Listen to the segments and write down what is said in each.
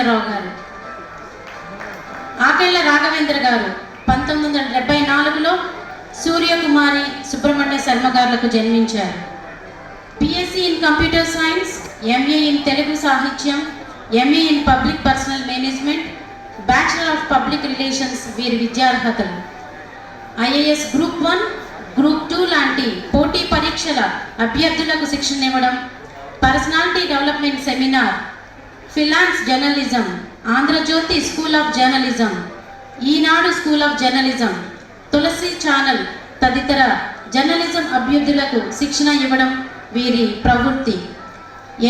రాఘవేంద్రరావు గారు. ఆకెళ్ల రాఘవేంద్ర గారు 1974లో సూర్యకుమారి సుబ్రహ్మణ్య శర్మ గారులకు జన్మించారు. BSc in computer science, MA in Telugu సాహిత్యం, MA in public personnel management, bachelor of public relations వీరి విద్యార్హతలు. ఐఏఎస్ గ్రూప్ 1, గ్రూప్ 2 లాంటి పోటీ పరీక్షల అభ్యర్థులకు శిక్షణ ఇవ్వడం, personality development seminar, freelance journalism, Andhrajyothy school of journalism, Eenadu school of journalism, Tulasi channel తదితర జర్నలిజం అభ్యర్థులకు శిక్షణ ఇవ్వడం వీరి ప్రవృత్తి.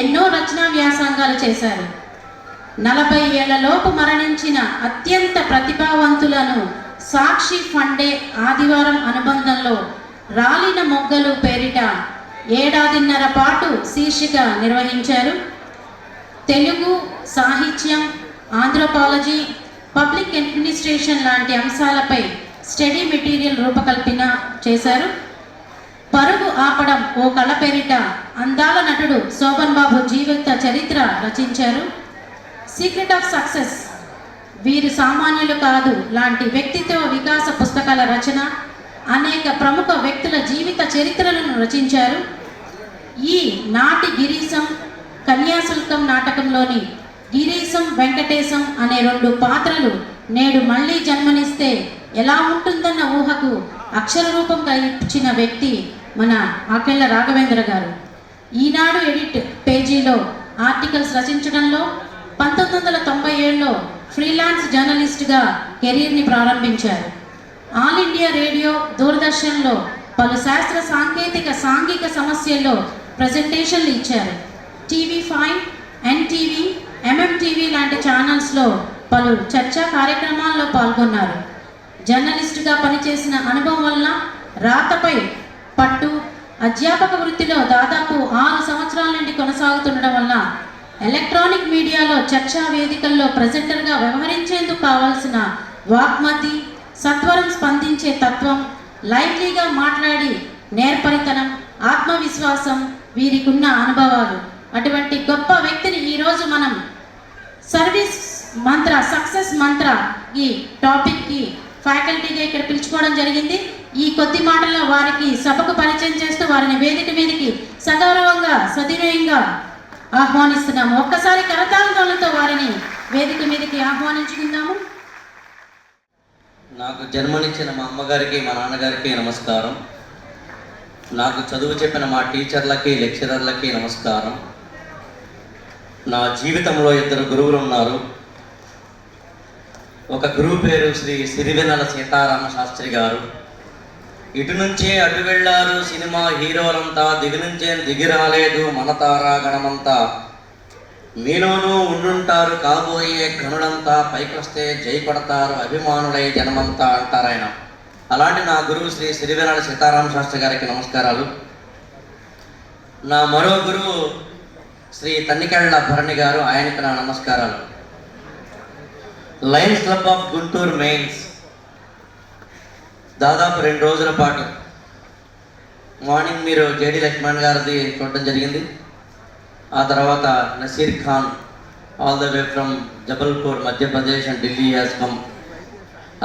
ఎన్నో రచనా వ్యాసంగాలు చేశారు. 40 ఏళ్లలోపు మరణించిన అత్యంత ప్రతిభావంతులను సాక్షి ఫండే ఆదివారం అనుబంధంలో రాలిన మొగ్గలు పేరిట 1.5 ఏళ్ల పాటు శీర్షిక నిర్వహించారు. తెలుగు సాహిత్యం, ఆంథ్రోపాలజీ, పబ్లిక్ అడ్మినిస్ట్రేషన్ లాంటి అంశాలపై స్టడీ మెటీరియల్ రూపకల్పన చేశారు. పరుగు ఆపడం ఓ కళ పేరిట అందాల నటుడు శోభన్ బాబు జీవిత చరిత్ర రచించారు. సీక్రెట్ ఆఫ్ సక్సెస్, వీరు సామాన్యులు కాదు లాంటి వ్యక్తిత్వ వికాస పుస్తకాల రచన, అనేక ప్రముఖ వ్యక్తుల జీవిత చరిత్రలను రచించారు. ఈ నాటి గిరీశం, కన్యాశుల్కం నాటకంలోని గిరీశం వెంకటేశం అనే 2 పాత్రలు నేడు మళ్ళీ జన్మనిస్తే ఎలా ఉంటుందన్న ఊహకు అక్షర రూపం ఇచ్చిన వ్యక్తి మన ఆకెళ్ల రాఘవేంద్ర గారు. ఈనాడు ఎడిట్ పేజీలో ఆర్టికల్స్ రచించడంలో 1997లో ఫ్రీలాన్స్ జర్నలిస్ట్గా కెరీర్ని ప్రారంభించారు. ఆల్ ఇండియా రేడియో, దూరదర్శన్లో పలు శాస్త్ర సాంకేతిక సాంఘిక సమస్యల్లో ప్రజెంటేషన్లు ఇచ్చారు. TV5, NTV, MMTV లాంటి ఛానల్స్లో పలు చర్చా కార్యక్రమాల్లో పాల్గొన్నారు. జర్నలిస్టుగా పనిచేసిన అనుభవం వల్ల రాతపై పట్టు, అధ్యాపక వృత్తిలో దాదాపు 6 సంవత్సరాల నుండి కొనసాగుతుండడం వల్ల ఎలక్ట్రానిక్ మీడియాలో చర్చా వేదికల్లో ప్రెజెంటర్గా వ్యవహరించేందుకు కావాల్సిన వాగ్మతి, సత్వరం స్పందించే తత్వం, లైవ్లీగా మాట్లాడి నేర్పరితనం, ఆత్మవిశ్వాసం వీరికున్న అనుభవాలు. అటువంటి గొప్ప వ్యక్తిని ఈరోజు మనం సర్వీస్ మంత్ర, సక్సెస్ మంత్ర ఈ టాపిక్కి ఫ్యాకల్టీగా ఇక్కడ పిలుచుకోవడం జరిగింది. ఈ కొద్ది మాటల్లో వారికి సభకు పరిచయం చేస్తూ వారిని వేదిక మీదకి సగౌరవంగా సవినయంగా ఆహ్వానిస్తున్నాము. ఒక్కసారి కరతాళతో వారిని వేదిక మీదకి ఆహ్వానించుకుందాము. నాకు జన్మనిచ్చిన మా అమ్మగారికి, మా నాన్నగారికి నమస్కారం. నాకు చదువు చెప్పిన మా టీచర్లకి, లెక్చరర్లకి నమస్కారం. నా జీవితంలో 2 గురువులు ఉన్నారు. ఒక గురువు పేరు శ్రీ సిరివెన్నెల సీతారామ శాస్త్రి గారు. ఇటు నుంచే అటు వెళ్ళారు సినిమా హీరోలంతా, దిగి నుంచే దిగి రాలేదు మన తారా గణమంతా, మీలోనూ ఉండుంటారు కాబోయే గనులంతా, పైకొస్తే జై కొడతారు అభిమానులై జనమంతా అంటారు ఆయన. అలాంటి నా గురువు శ్రీ సిరివెన్నెల సీతారామ శాస్త్రి గారికి నమస్కారాలు. నా మరో గురువు శ్రీ తన్నికెళ్ళ భరణి గారు, ఆయనకి నా నమస్కారాలు. Lions club of Guntur mains దాదాపు 2 రోజుల పాటు మార్నింగ్ మీరు జేడి లక్ష్మణ్ గారిది చూడటం జరిగింది. ఆ తర్వాత Naseer Khan all the way from Jabalpur Madhya Pradesh and Delhi has come.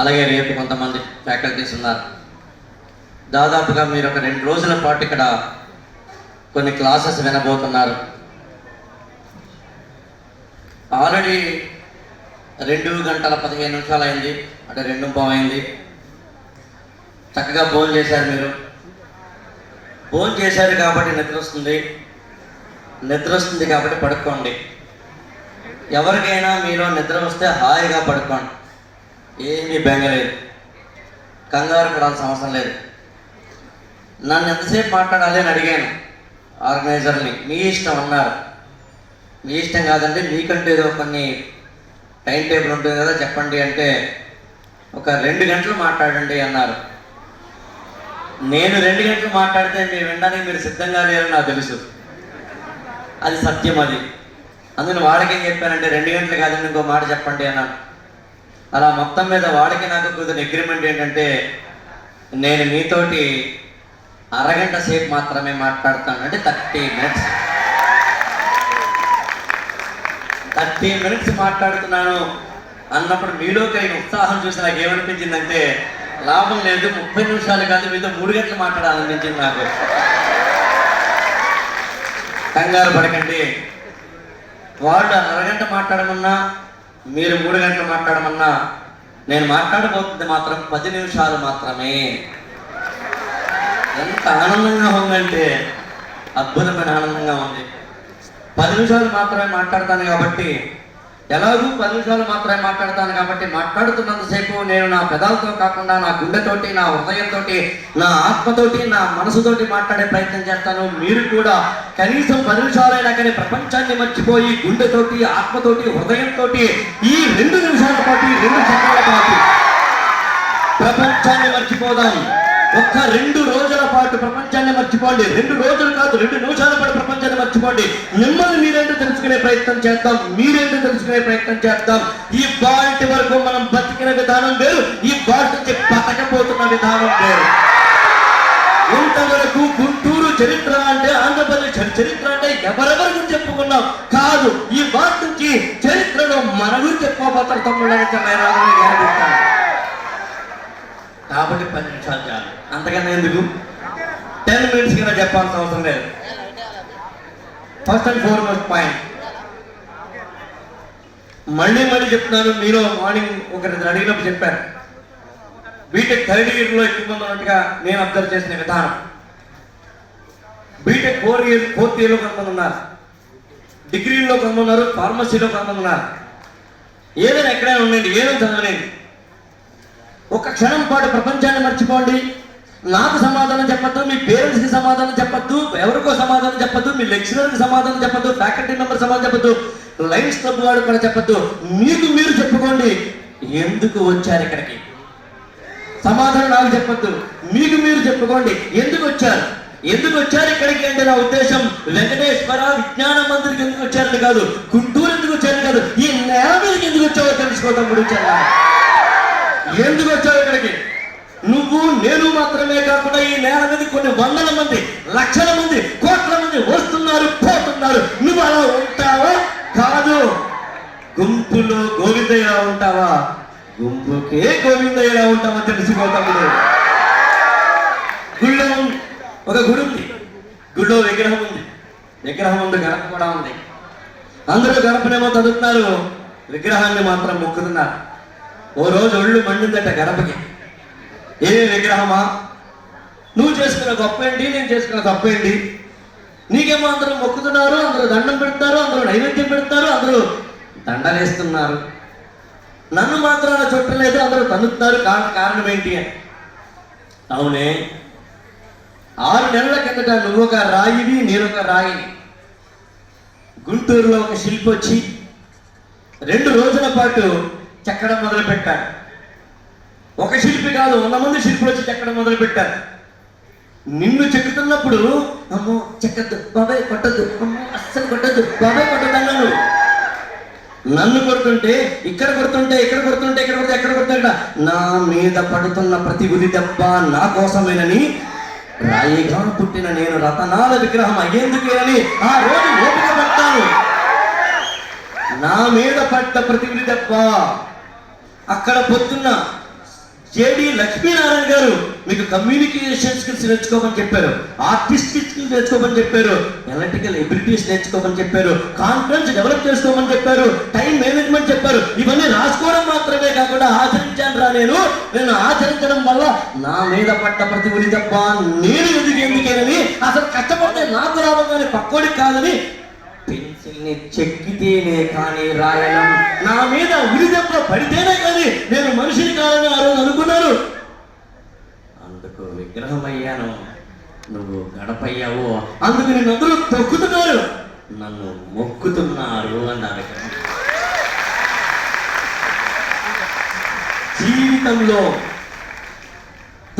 అలాగే రేపు కొంతమంది ఫ్యాకల్టీస్ ఉన్నారు. దాదాపుగా మీరు ఒక 2 రోజుల పాటు ఇక్కడ కొన్ని క్లాసెస్ వినబోతున్నారు. ఆల్రెడీ 2:15 అయింది, అంటే 2:15 అయింది. చక్కగా భోజనం చేశారు. మీరు భోజనం చేశారు కాబట్టి నిద్ర వస్తుంది కాబట్టి పడుకోండి. ఎవరికైనా మీలో నిద్ర వస్తే హాయిగా పడుకోండి, ఏమీ బెంగలేదు, కంగారు పడాల్సిన అవసరం లేదు. నన్ను ఎంతసేపు మాట్లాడాలి అని అడిగాను ఆర్గనైజర్ని. మీ ఇష్టం అన్నారు. మీ ఇష్టం కాదండి, మీకంటే ఏదో కొన్ని టైం టేబుల్ ఉంటుంది కదా చెప్పండి అంటే, ఒక 2 గంటలు మాట్లాడండి అన్నారు. నేను 2 గంటలు మాట్లాడితే మీరు వినడానికి మీరు సిద్ధంగా లేరని నాకు తెలుసు, అది సత్యం. అది అందుకని వాడికి ఏం చెప్పానంటే 2 గంటలు కాదండి ఇంకో మాట చెప్పండి అన్నాను. అలా మొత్తం మీద వాడికి నాకు కుదిరిన అగ్రిమెంట్ ఏంటంటే, నేను మీతోటి అరగంట సేపు మాత్రమే మాట్లాడతాను, అంటే 30 minutes. 30 minutes మాట్లాడుతున్నాను అన్నప్పుడు మీలో కలిగిన ఉత్సాహం చూసి నాకు ఏమనిపించిందంటే లాభం లేదు, 30 నిమిషాలు కాదు మీతో 3 గంటలు మాట్లాడాలనిపించింది నాకు. కంగారు పడకండి, వాళ్ళు అరగంట మాట్లాడమన్నా మీరు 3 గంటలు మాట్లాడమన్నా నేను మాట్లాడబోతుంది మాత్రం 10 నిమిషాలు మాత్రమే. ఎంత ఆనందంగా ఉందంటే అద్భుతమైన ఆనందంగా ఉంది. 10 నిమిషాలు మాత్రమే మాట్లాడతాను కాబట్టి, ఎలాగూ 10 నిమిషాలు మాత్రమే మాట్లాడతాను కాబట్టి మాట్లాడుతున్నంతసేపు నేను నా పెదాలతో కాకుండా నా గుండెతోటి, నా హృదయంతో, నా ఆత్మతోటి, నా మనసుతోటి మాట్లాడే ప్రయత్నం చేస్తాను. మీరు కూడా కనీసం 10 నిమిషాలైనా కానీ ప్రపంచాన్ని మర్చిపోయి గుండెతోటి, ఆత్మతోటి, హృదయంతో ఈ 2 నిమిషాల పాటు, 2 సెకండ్ల పాటు ప్రపంచాన్ని మర్చిపోదాం. ఒక్క 2 రోజుల పాటు ప్రపంచాన్ని మర్చిపోండి. 2 రోజులు కాదు, 2 నిమిషాల పాటు ప్రపంచాన్ని మర్చిపోండి. మిమ్మల్ని మీరేంటో తెలుసుకునే ప్రయత్నం చేద్దాం, మీరేంటో తెలుసుకునే ప్రయత్నం చేద్దాం. ఈ బాల్టి వరకు మనం బతికిన విధానం వేరు, ఈ బాల్ట్ నుంచి బతకపోతున్న విధానం వేరు. ఇంతవరకు గుంటూరు చరిత్ర అంటే, ఆంధ్రప్రదేశ్ చరిత్ర అంటే ఎవరెవరి గురించి చెప్పుకున్నాం కాదు. ఈ బాల్ట్ నుంచి చరిత్రలో మన గురించి చెప్పుకోబోతారు తమ్ముళ్ళని కాబట్టి 10 నిమిషాలు చాలు, అంతకన్నా ఎందుకు. 10 minutes కింద చెప్పాల్సిన అవసరం లేదు. ఫస్ట్ అండ్ ఫార్మోస్ట్ పాయింట్ మళ్ళీ చెప్తున్నాను. మీరు మార్నింగ్ ఒకరి అడిగినప్పుడు చెప్పారు, బీటెక్ 3rd yearలో ఎక్కువ మంది ఉన్నట్టుగా నేను అబ్జర్వ్ చేసిన విధానం. బీటెక్ 4th yearలో కొంతమంది ఉన్నారు, డిగ్రీలో కొంతమంది ఉన్నారు, ఫార్మసీలో కొంతమంది ఉన్నారు. ఏదైనా ఎక్కడైనా ఉండండి, ఏదైనా చదవలేండి, ఒక క్షణం పాటు ప్రపంచాన్ని మర్చిపోండి. నాకు సమాధానం చెప్పద్దు, మీ పేరెంట్స్కి సమాధానం చెప్పద్దు, ఎవరికో సమాధానం చెప్పద్దు, మీ లెక్చరర్కి సమాధానం చెప్పద్దు, ఫ్యాకల్టీ మెంబర్ సమాధానం చెప్పద్దు, లైన్స్ క్లబ్ వాడు కూడా చెప్పద్దు. మీకు మీరు చెప్పుకోండి, ఎందుకు వచ్చారు ఇక్కడికి. సమాధానం నాకు చెప్పద్దు, మీకు మీరు చెప్పుకోండి ఎందుకు వచ్చారు. ఎందుకు వచ్చారు ఇక్కడికి అంటే నా ఉద్దేశం వెంకటేశ్వర విజ్ఞాన మందిరికి ఎందుకు వచ్చారని కాదు, గుంటూరు ఎందుకు వచ్చారని కాదు, ఈ నేల మీదకి ఎందుకు వచ్చావో తెలుసుకోవడం వచ్చారా. ఎందుకు వచ్చావు ఇక్కడికి? నువ్వు నేను మాత్రమే కాకుండా ఈ నేల మీద కొన్ని 100 మంది, లక్షల మంది, కోట్ల మంది వస్తున్నారు, పోతున్నారు. నువ్వు అలా ఉంటావా? కాదు. గుంపులో గోవిందయ్య ఉంటావా? గుంపుకే గోవిందయ్యలా ఉంటావా తెలుసుకోతాము. గుళ్ళో ఒక గుడి ఉంది, గుళ్ళో విగ్రహం ఉంది, విగ్రహం ఉంది, గణప కూడా ఉంది. అందరూ గణపనేమో చదువుతున్నారు, విగ్రహాన్ని మాత్రం మొక్కుతున్నారు. ఓ రోజు ఒళ్ళు మండిందట గణపకి. ఏ విగ్రహమా, నువ్వు చేసుకున్న గొప్ప ఏంటి, నేను చేసుకున్న గొప్ప ఏంటి? నీకేమో అందరూ మొక్కుతున్నారు, అందరూ దండం పెడతారు, అందరూ నైవేద్యం పెడతారు, అందరూ దండలేస్తున్నారు. నన్ను మాత్రం అలా చుట్టలేదు, అందరూ తన్నుతున్నారు. కారణం ఏంటి అని. అవునే, 6 నెలల కిందట నువ్వు ఒక రాయివి, నేను ఒక రాయిని. గుంటూరులో ఒక శిల్పి వచ్చి 2 రోజుల పాటు చెక్కడం మొదలు పెట్టారు. ఒక శిల్పి కాదు, 100 మంది శిల్పులు వచ్చి చెక్కడం మొదలు పెట్టారు. నిన్ను చెక్కుతున్నప్పుడు అమ్మో చెక్కద్దు బాబాయ్, కొట్టద్దు, అమ్మో అస్సలు కొట్టద్దు బాబాయ్, కొట్టదన్నాను. నన్ను కొడుతుంటే ఇక్కడ కొడుతుంటే, ఇక్కడ కొడుతుంటే, ఇక్కడ కొడితే ఎక్కడ కొడుతుంట. నా మీద పడుతున్న ప్రతి ఉలి దెబ్బ నా కోసమేనని, రాయిగా పుట్టిన నేను రతనాల విగ్రహం అయ్యేందుకేనని ఆ రోజు ఓపిక పడతాను. నా మీద పడ్డ ప్రతి ఉలి దెబ్బ. అక్కడ పొద్దున్న జేడి లక్ష్మీనారాయణ గారు మీకు కమ్యూనికేషన్ స్కిల్స్ నేర్చుకోమని చెప్పారు, ఆర్టిస్టిక్ స్కిల్స్ నేర్చుకోమని చెప్పారు, ఎలక్ట్రికల్ ఎబిలిటీస్ నేర్చుకోమని చెప్పారు, కాన్ఫిడెన్స్ డెవలప్ చేసుకోమని చెప్పారు, టైం మేనేజ్మెంట్ చెప్పారు. ఇవన్నీ రాసుకోవడం మాత్రమే కాకుండా ఆచరించాను రా నేను ఆచరించడం వల్ల నా మీద పడ్డ ప్రతి ఉలి తప్ప నేను ఎందుకేనని, అసలు కష్టపడితే నాకు లాభం కానీ పక్కోడికి కాదని పెన్సిల్ని చెక్కితేనే కానీ రాయడం, నా మీద ఉలి దెబ్బ పడితేనే కానీ నేను మనిషిని కాదని ఆ రోజు అనుకున్నాను. అందుకు విగ్రహం అయ్యాను, నువ్వు గడపయ్యావు, అందుకు నేను అందరూ తొక్కుతున్నారు, నన్ను మొక్కుతున్నారు అన్నారు. జీవితంలో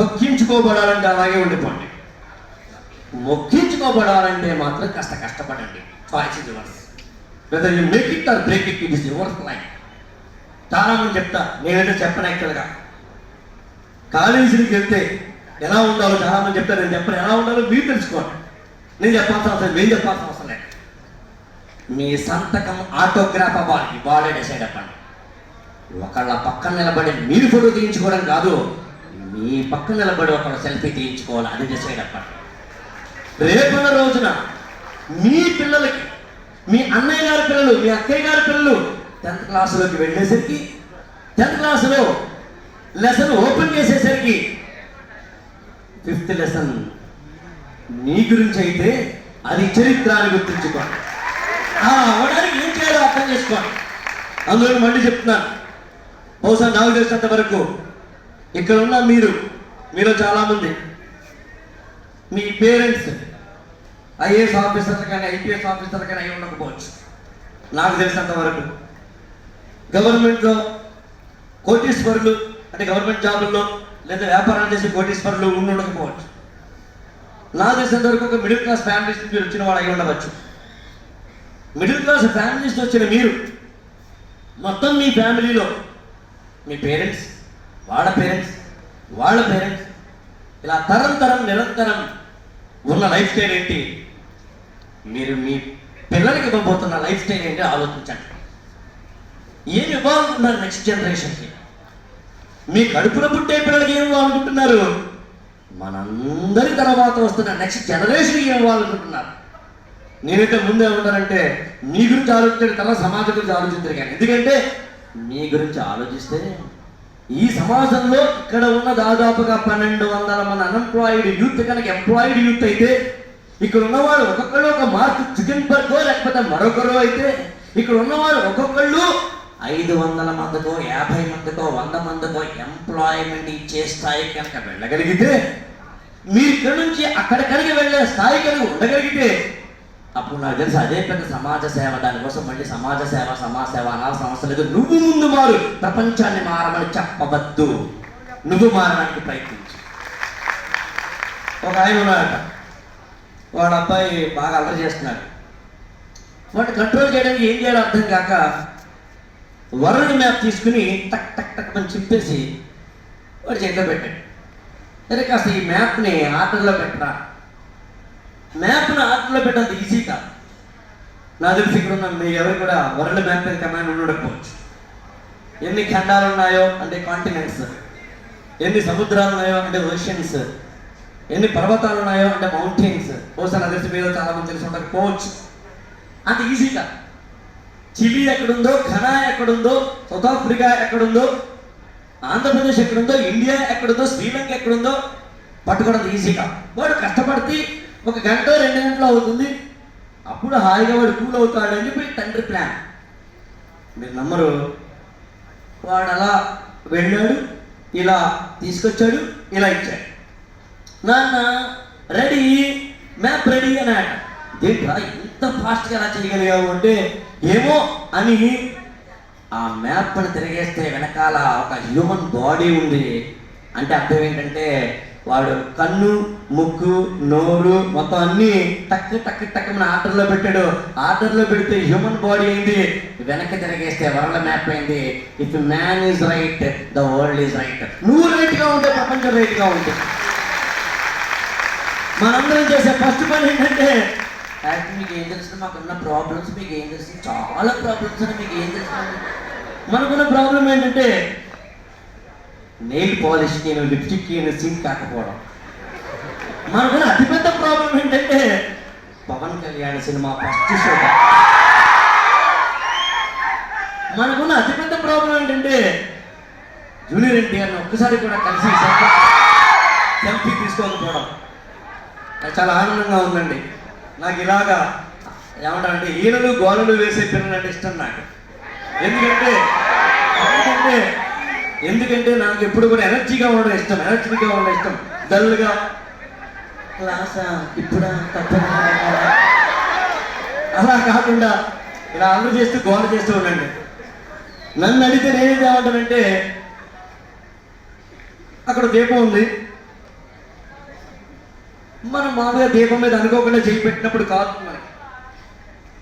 తొక్కించుకోబడాలంటే అలాగే ఉండిపోండి, మొక్కించుకోబడాలంటే మాత్రం కాస్త కష్టపడండి. Choice is yours, whether you make it or break it, it is yours life. చాలా మంది చెప్తా, నేనంటే చెప్పను యాక్చువల్గా. కాలేజీకి వెళ్తే ఎలా ఉండాలో చాలా మంది చెప్తారు, నేను చెప్పను. ఎలా ఉండాలో మీరు తెలుసుకోండి, నేను చెప్పాల్సిన అవసరం, మేము చెప్పాల్సిన అవసరం లేదు. మీ సంతకం ఆటోగ్రాఫ్ అవ్వాలి, వాడే డిసైడ్ అవ్వండి. ఒకళ్ళ పక్కన నిలబడి మీరు ఫోటో తీయించుకోవడం కాదు, మీ పక్కన నిలబడి ఒకళ్ళ సెల్ఫీ తీయించుకోవాలి, అది డిసైడ్ అవ్వండి. రేపున్న రోజున మీ పిల్లలకి, మీ అన్నయ్య గారి పిల్లలు, మీ అక్కయ్య గారి పిల్లలు 10th క్లాసులోకి వెళ్ళేసరికి 10th క్లాసులో లెసన్ ఓపెన్ చేసేసరికి 5th లెసన్ నీ గురించి అయితే అది చరిత్ర అని గుర్తుంచుకోండి. అవడానికి ఏం చేయాలో అర్థం చేసుకోండి. అందులో మళ్ళీ చెప్తున్నాను, బహుశా నాకు తెలిసినంత వరకు ఇక్కడ ఉన్న మీలో చాలామంది మీ పేరెంట్స్ ఐఏఎస్ ఆఫీసర్లు కానీ ఐపీఎస్ ఆఫీసర్లు కానీ అయి ఉండకపోవచ్చు. నాకు తెలిసినంత వరకు గవర్నమెంట్లో కోటీశ్వరులు, అంటే గవర్నమెంట్ జాబుల్లో లేదా వ్యాపారాలు చేసే కోటీశ్వరులు ఉండకపోవచ్చు. నాకు తెలిసినంత వరకు ఒక మిడిల్ క్లాస్ ఫ్యామిలీస్ నుంచి వచ్చిన వాళ్ళు అయి ఉండవచ్చు. మిడిల్ క్లాస్ ఫ్యామిలీస్ వచ్చిన మీరు మొత్తం మీ ఫ్యామిలీలో మీ పేరెంట్స్, వాళ్ళ పేరెంట్స్, వాళ్ళ పేరెంట్స్, ఇలా తరం నిరంతరం ఉన్న లైఫ్ స్టైల్ ఏంటి, మీరు మీ పిల్లలకి ఇవ్వబోతున్న లైఫ్ స్టైల్ ఏంటి ఆలోచించండి. ఏమి ఇవ్వాలనుకుంటున్నారు నెక్స్ట్ జనరేషన్కి? మీ కడుపున పుట్టే పిల్లలకి ఏమి ఇవ్వాలనుకుంటున్నారు? మనందరి తర్వాత వస్తున్న నెక్స్ట్ జనరేషన్కి ఏమి ఇవ్వాలనుకుంటున్నారు? నేనైతే ముందే ఉంటానంటే మీ గురించి ఆలోచించే తర్వాత సమాజం గురించి ఆలోచించారు. కానీ ఎందుకంటే మీ గురించి ఆలోచిస్తే ఈ సమాజంలో ఇక్కడ ఉన్న దాదాపుగా 1200 మంది అన్ఎంప్లాయిడ్ యూత్ కనుక ఎంప్లాయిడ్ యూత్ అయితే, ఇక్కడ ఉన్నవాడు ఒక్కొక్కళ్ళు ఒక మార్క్ చికెన్ బర్గో లేకపోతే మరొకరు అయితే, ఇక్కడ ఉన్నవాడు ఒక్కొక్కళ్ళు 500 మందికో 50 మందికో 100 మందికో ఎంప్లాయ్మెంట్ ఇచ్చే స్థాయి కనుక వెళ్ళగలిగితే, మీరు ఇక్కడ నుంచి అక్కడ కనుక వెళ్ళే స్థాయి కనుక ఉండగలిగితే, అప్పుడు నాకు తెలిసి అదే పెద్ద సమాజ సేవ. దానికోసం మళ్ళీ సమాజ సేవ అనాల్సిన అవసరం లేదు. నువ్వు ముందు మారు, ప్రపంచాన్ని మారమని చెప్పవద్దు, నువ్వు మారడానికి ప్రయత్నించు. ఒక ఆయన ఉన్నాడట, వాడు అబ్బాయి బాగా అల్లరి చేస్తున్నాడు. వాడిని కంట్రోల్ చేయడానికి ఏం చేయాలో అర్థం కాక వరల్డ్ మ్యాప్ తీసుకుని టక్ టక్ టక్ అని చింపేసి వాడి చేతిలో పెట్టాడు. సరే కాస్త ఈ మ్యాప్ని ఆర్డర్లో పెట్టరా. మ్యాప్ను ఆర్డర్లో పెట్టంత ఈజీ కాదు. నా తెలిసి ఇక్కడ ఉన్న మీ ఎవరు కూడా వరల్డ్ మ్యాప్ మీద కమాండ్ ఉండకపోవచ్చు. ఎన్ని ఖండాలు ఉన్నాయో అంటే కాంటినెంట్స్, ఎన్ని సముద్రాలు ఉన్నాయో అంటే ఓషన్స్, ఎన్ని పర్వతాలు ఉన్నాయో అంటే మౌంటైన్స్. బహుశా నా తెలిసి మీద చాలా మంది తెలిసి ఉండకపోవచ్చు. అంత ఈజీ కాదు. చిలీ ఎక్కడుందో, ఘనా ఎక్కడుందో, సౌత్ ఆఫ్రికా ఎక్కడుందో, ఆంధ్రప్రదేశ్ ఎక్కడుందో, ఇండియా ఎక్కడుందో, శ్రీలంక ఎక్కడుందో పట్టుకోవడం ఈజీగా. వాడు కష్టపడితే 1 గంట 2 గంటలు అవుతుంది. అప్పుడు హాయిగా వాడు కూల్ అవుతాడని చెప్పి తండ్రి ప్లాన్. మీరు నమ్మరు, వాడు అలా వెళ్ళాడు, ఇలా తీసుకొచ్చాడు, ఇలా ఇచ్చాడు. నాన్న రెడీ, మ్యాప్ రెడీ అన్నాడు. ఏంట్రా ఇంత ఫాస్ట్గా ఎలా చేయగలిగావు అంటే, ఏమో అని ఆ మ్యాప్ని తిరిగేస్తే వెనకాల ఒక హ్యూమన్ బాడీ ఉంది. అంటే అర్థం ఏంటంటే వాడు కన్ను, ముక్కు, నోరు మొత్తం అన్నీ టక్ టక్ టక్ మన ఆర్డర్లో పెట్టాడు. ఆర్డర్లో పెడితే హ్యూమన్ బాడీ అయింది. వెనక్కి తిరిగేస్తే వరల్డ్ మ్యాప్ అయింది. If man is right, the world is right. నువ్వు రైట్గా ఉంటే ప్రపంచం రైట్గా ఉంటుంది. మనందరం చేసే ఫస్ట్ పని ఏంటంటే, మీకు ఏం తెలుసు, మాకున్న ప్రాబ్లమ్స్ మీకు ఏం తెలుసు, చాలా ప్రాబ్లమ్స్ అని మీకు ఏం తెలుసు. మనకున్న ప్రాబ్లం ఏంటంటే నెయిల్ పాలిష్కి, లిప్స్టిక్కి సింక్ కాకపోవడం. మనకున్న అతిపెద్ద ప్రాబ్లం ఏంటంటే Pawan Kalyan cinema first show. మనకున్న అతిపెద్ద ప్రాబ్లం ఏంటంటే జూనియర్ ఎన్టీఆర్ని ఒక్కసారి కూడా కలిసి సెల్ఫీ తీసుకోకపోవడం. చాలా ఆనందంగా ఉందండి. నాకు ఇలాగా ఏమంటారంటే ఈనలు గోలలు వేసే పిల్లలంటే ఇష్టం నాకు. ఎందుకంటే నాకు ఎప్పుడు కూడా ఎనర్జీగా ఉండడం ఇష్టం. డల్గా క్లాసా ఇప్పుడా తప్పదు అలా కాకుండా ఇలా అల్లరి చేస్తూ గోల చేస్తూ ఉండండి. నన్ను అడిగితే నేనేది ఏమంటానంటే, అక్కడ దీపం ఉంది, మనం మామూలుగా దీపం మీద అనుకోకుండా చేయి పెట్టినప్పుడు కాదు, మనకి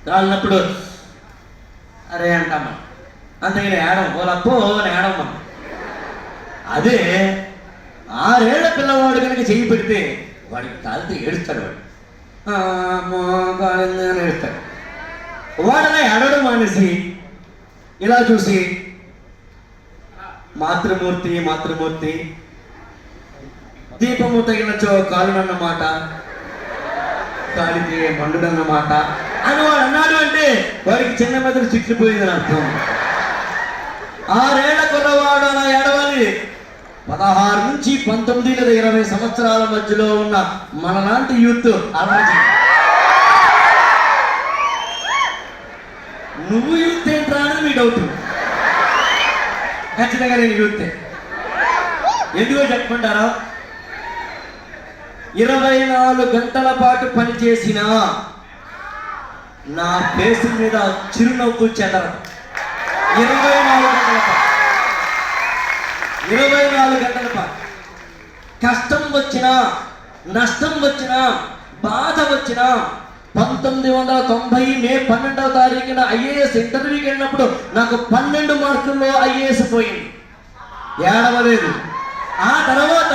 కాలినప్పుడు అరే అంటాం మనం. అంతేగాని ఏడం వాళ్ళప్పో ఏడం మనం. అదే 6 ఏళ్ల పిల్లవాడు కనుక చేయి పెడితే వాడికి కాలితే ఏడుస్తాడు. వాడు కాలింది అని ఏడుస్తాడు. వాడలా ఏడవడం మానేసి ఇలా చూసి మాతృమూర్తి మాతృమూర్తి దీపము తగినచో కాలునన్నమాట కాలితే మండునన్నమాట అని వాడు అన్నాడు అంటే వాడికి చిన్న మెదడు చిట్లిపోయిందని అర్థం. 6 ఏళ్ల కుర్రవాడు అలా ఏడవాలి. 16 నుంచి 19 లేదా 20 సంవత్సరాల మధ్యలో ఉన్న మనలాంటి యూత్ అలర్జీ. నువ్వు యూత్ ఏంట్రా అని మీ డౌట్. ఖచ్చితంగా నేను యూతే. ఎందుకో చెప్పమంటారా? 24 గంటల పాటు పనిచేసిన నా ఫేస్ మీద చిరునవ్వు చెదరదు. 24 గంటల పాటు 24 గంటల పాటు కష్టం వచ్చినా నష్టం వచ్చినా బాధ వచ్చినా 1990 మే 12వ తారీఖున ఐఏఎస్ ఇంటర్వ్యూకి వెళ్ళినప్పుడు నాకు 12 మార్కుల్లో ఐఏఎస్ పోయింది. ఏడవలేదు. ఆ తర్వాత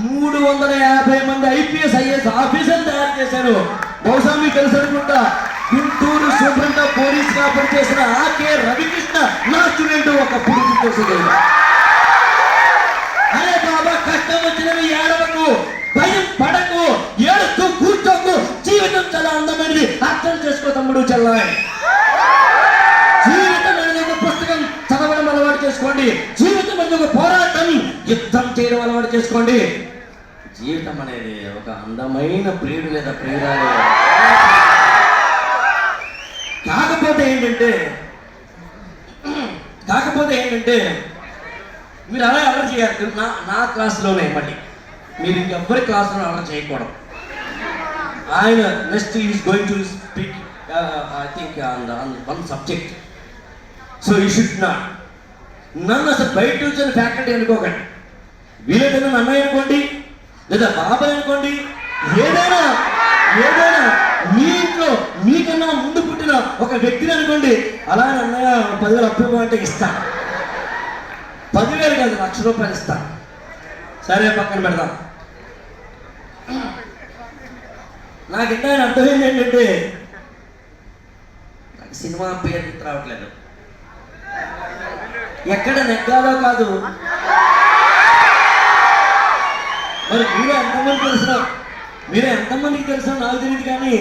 350 మంది ఐపీఎస్ ఐఏఎస్ ఆఫీసర్లు తయారు చేశారు. బహుశా మీకు తెలుసు అనుకుంటా, గుంటూరు సూపరింట పోలీస్ గా పనిచేసిన ఆకే రవికృష్ణ నా స్టూడెంట్ ఒకప్పుడు గుర్తొస్తుంది. అరే బాబా, కష్టం వచ్చినవి ఏడవకు, భయం పడకు, ఏడుస్తూ కూర్చోకు. జీవితం చాలా అందమైనది, అర్థం చేసుకో తమ్ముడు చెల్లాయి. జీవితం అనేది ఒక పుస్తకం చదవడం అలవాటు చేసుకోండి. జీవితం అనేది ఒక పోరాటం, యుద్ధం చేయడం అలవాటు చేసుకోండి. జీవితం అనేది ఒక అందమైన ప్రియుడు లేదా ప్రియురాలు. కాకపోతే ఏంటంటే మీరు అలా అలర్ చేయాలి. నా క్లాస్లోనే మళ్ళీ మీరు ఇంకెవ్వరి క్లాస్లో అలర్ చేయకూడదు. ఆయన next is going to speak I think on one subject. So you should not. నన్ను అసలు బయట వచ్చిన ఫ్యాకల్టీ అనుకోకండి. వీలైతే నన్ను అన్నయ్య అనుకోండి, లేదా బాబాయ్ అనుకోండి. ఏదైనా మీ ఇంట్లో మీకన్నా ముందు పుట్టిన ఒక వ్యక్తిని అనుకోండి. అలా అన్నయ్య 10,000 అప్పు ఇవ్వమంటే ఇస్తాను. 10,000 కాదు, ₹1,00,000 ఇస్తాను. సరే, పక్కన పెడదాం. నాకు ఇంకా ఆయన అర్థమైంది ఏంటంటే, నాకు సినిమా పేరు గుర్తు రావట్లేదు. ఎక్కడ నెగ్గాలో కాదు. మరి మీరే ఎంతమందికి తెలుసో నాకు తెలియదు. కానీ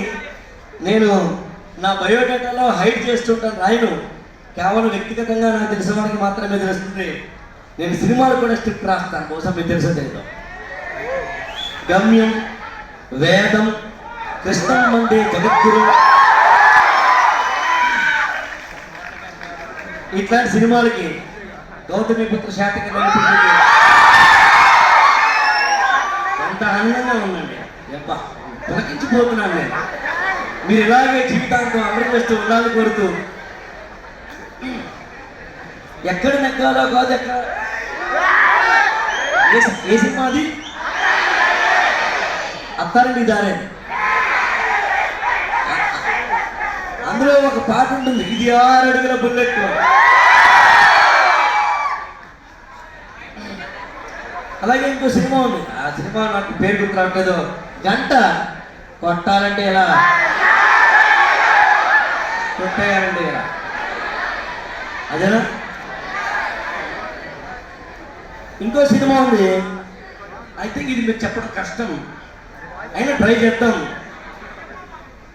నేను నా బయోడేటాలో హైడ్ చేస్తుంటాను, రాయను. కేవలం వ్యక్తిగతంగా నాకు తెలిసిన వాడికి మాత్రమే తెలుస్తుంది. నేను సినిమాలు కూడా స్క్రిప్ట్ రాస్తాను. బహుశా మీకు తెలుసో తెలియదు. గమ్యం, వేదం, కృష్ణం మండే జగద్గురు, ఇట్లాంటి సినిమాలకి గౌతమిపుత్ర శాతకి ఎంత ఆనందంగా ఉందండి. అబ్బా, పులకించిపోతున్నాను నేను. మీరు ఇలాగే జీవితాంతం అమలు చేస్తూ ఉండాలని కోరుతూ, ఎక్కడ నెగ్గాలో కాదు. ఎక్కడ ఏ సినిమా అది? అత్తారింటి దారే. అందులో ఒక పాట ఉంటుంది, ఇది 6 అడుగుల బుల్లెట్. అలాగే ఇంకో సినిమా ఉంది, ఆ సినిమా నాకు పేరు గుర్తు రావట్లేదు. గంట కొట్టాలంటే ఎలా, కొట్టేయాలంటే ఎలా, అదేనా? ఇంకో సినిమా ఉంది, ఐ థింక్ ఇది మీరు చెప్పడం కష్టం, అయినా ట్రై చేద్దాం.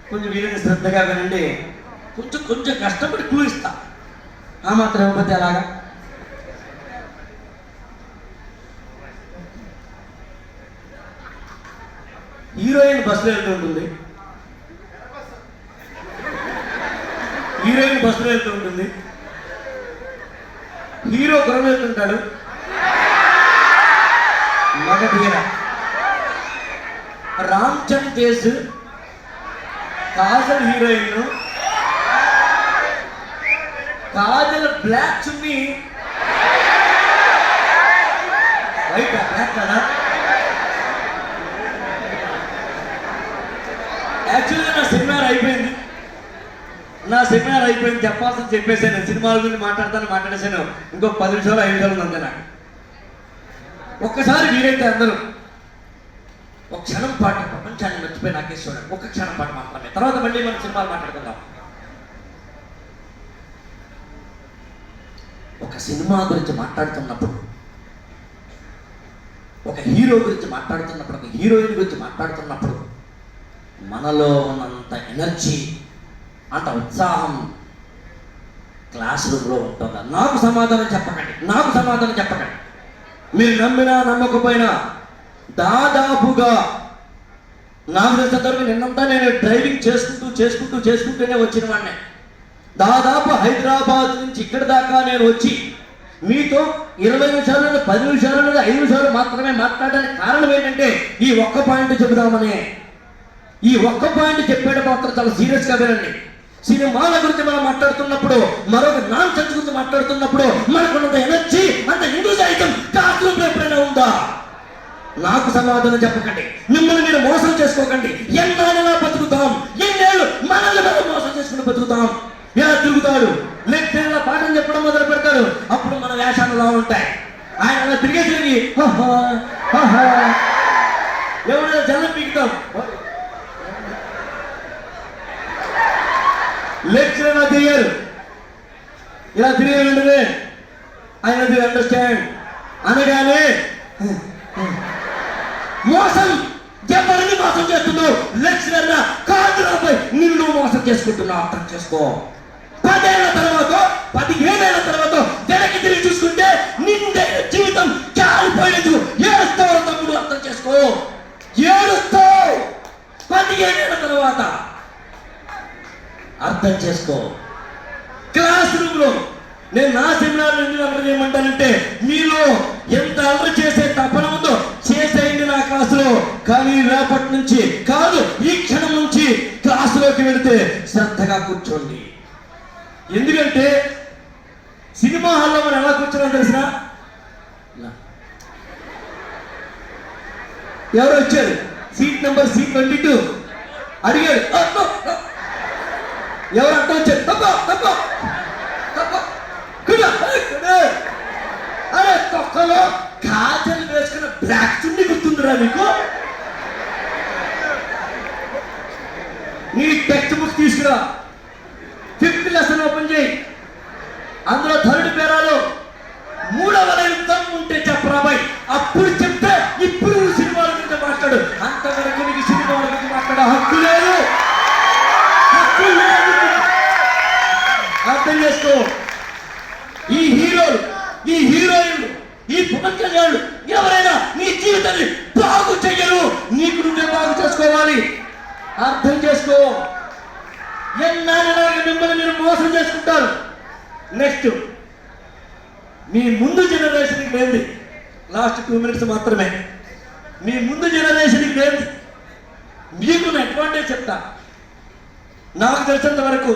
కొంచెం వీలైన శ్రద్ధగా వినండి. కొంచెం కష్టపడి క్లూ ఇస్తా. ఆ మాత్రం ఇవ్వకపోతే అలాగా. హీరోయిన్ బస్సులో వెళ్తూ ఉంటుంది. హీరో గుర్రం వెళ్తుంటాడు. మగ ధీర రామ్ చంద్ తేజ్, కాజల్ హీరోయిన్. కాజల్ బ్లాక్ చున్నీ, వైట్ బ్లాక్ కదా. యాక్చువల్గా నా సెమినార్ అయిపోయింది. చెప్పాల్సింది చెప్పేసాను. సినిమాల గురించి మాట్లాడేసాను. ఇంకో 10 నిమిషాలు 5 నిమిషాలు ఉంది నాకు. ఒక్కసారి వీరైతే అందరూ ఒక క్షణం పాటు ప్రపంచాన్ని మర్చిపోయి నాకే చూడండి. ఒక్క క్షణం పాటు మాత్రమే, తర్వాత మళ్ళీ మనం సినిమాలు మాట్లాడుకుందాం. ఒక సినిమా గురించి మాట్లాడుతున్నప్పుడు, ఒక హీరో గురించి మాట్లాడుతున్నప్పుడు, ఒక హీరోయిన్ గురించి మాట్లాడుతున్నప్పుడు మనలో ఉన్నంత ఎనర్జీ, అంత ఉత్సాహం క్లాస్ రూమ్లో ఉంటుందా? నాకు సమాధానం చెప్పకండి. మీరు నమ్మినా నమ్మకపోయినా దాదాపుగా నాకు తెలిసినంతవరకు నిన్నంతా నేను డ్రైవింగ్ చేసుకుంటూనే వచ్చిన వాడిని. దాదాపు హైదరాబాద్ నుంచి ఇక్కడ దాకా నేను వచ్చి మీతో 20 నిమిషాలు 10 నిమిషాలు 5 నిమిషాలు మాత్రమే మాట్లాడడానికి కారణం ఏంటంటే ఈ ఒక్క పాయింట్ చెబుదామని. ఈ ఒక్క పాయింట్ చెప్పేట మాత్రం చాలా సీరియస్గా వినండి. సినిమాల గురించి మనం మాట్లాడుతున్నప్పుడు, మరొక నాన్ సెన్స్ గురించి మాట్లాడుతున్నప్పుడు మనకున్నంత ఎనర్జీ, అంత ఎంతూజియాజం క్లాస్ రూమ్లో ఎప్పుడైనా ఉందా? నాకు సమాధానం చెప్పకండి. మిమ్మల్ని మీరు మోసం చేసుకోకండి. ఎన్నాళ్ళలా బతుకుతాం? ఎన్నేళ్ళు మనల్ని మనం మోసం చేసుకుని బతుకుతాం? ఎలా తిరుగుతాడు? లెక్చర్ల పాఠం చెప్పడం మొదలు పెడతాడు. అప్పుడు మన వేషాలు ఎలా ఉంటాయి? ఆయన అలా తిరిగి ఎవరైనా జనం పీకుతాం. లెక్చర్ ఎలా తిరిగారు? ఇలా తిరిగే వెంటనే ఆయన అండర్స్టాండ్ అనగానే మోసం. ఎవరిని మోసం చేస్తున్నావు? లెక్చరర్ కాదు రాబోయ్, నిన్ను మోసం చేసుకుంటున్నావు. అర్థం చేసుకో. 10 ఏళ్ల తర్వాత 15 ఏళ్ల తర్వాత వెనక్కి తిరిగి చూసుకుంటే నిండే జీవితం కాలిపోయేది. ఏడుస్తావు తమ్ముడు, అర్థం చేసుకో. ఏడుస్తావు 15 ఏళ్ల తర్వాత. అర్థం చేసుకో. క్లాస్ రూమ్ లో నేను నా సెమినార్లు ఎందుకు అమలు చేయమంటానంటే, మీలో ఎంత అమలు చేసే తపన ఉందో చేసేయండి నా క్లాసులో. కానీ రేపటి నుంచి కాదు, ఈ క్షణం నుంచి క్లాసులోకి వెళితే శ్రద్ధగా కూర్చోండి. ఎందుకంటే సినిమా హాల్లో మనం ఎలా కూర్చున్నాం తెలిసిన? ఎవరు వచ్చారు? సీట్ నెంబర్ C22 అడిగాడు. ఎవరు అర్థం వచ్చారు? తప్ప అరే తొక్కలో కాజల్ వేసుకున్న బ్లాక్ చున్నీ గుర్తుందిరా నీకు? నీ టెక్స్ట్ బుక్ తీసుకురా, 5th లెసన్ ఓపెన్ చేయి. అందులో 3rd పేరాలో 3వ లైన్ ఉంటే చెప్పరాబాయ్. అప్పుడు చెప్తే ఇప్పుడు సినిమాల గురించి మాట్లాడు. అంతవరకు నీకు సినిమాల గురించి మాట్లాడే హక్కు లేదు. అర్థం చేసుకో. ఈ హీరోలు, ఈ హీరోయిన్లు, ఈ పవన్ కళ్యాణ్ ఎవరైనా నీ జీవితాన్ని బాగు చెయ్యరు. నీకు నువ్వే బాగు చేసుకోవాలి. అర్థం చేసుకో. ఎన్నాళ్ళలాగా మిమ్మల్ని మీరు మోసం చేసుకుంటారు. నెక్స్ట్ మీ ముందు జనరేషన్కి లేంది. లాస్ట్ 2 minutes మాత్రమే. మీ ముందు జనరేషన్కి లేంది. మీకు అడ్వాంటేజ్ చెప్తా. నాకు తెలిసినంత వరకు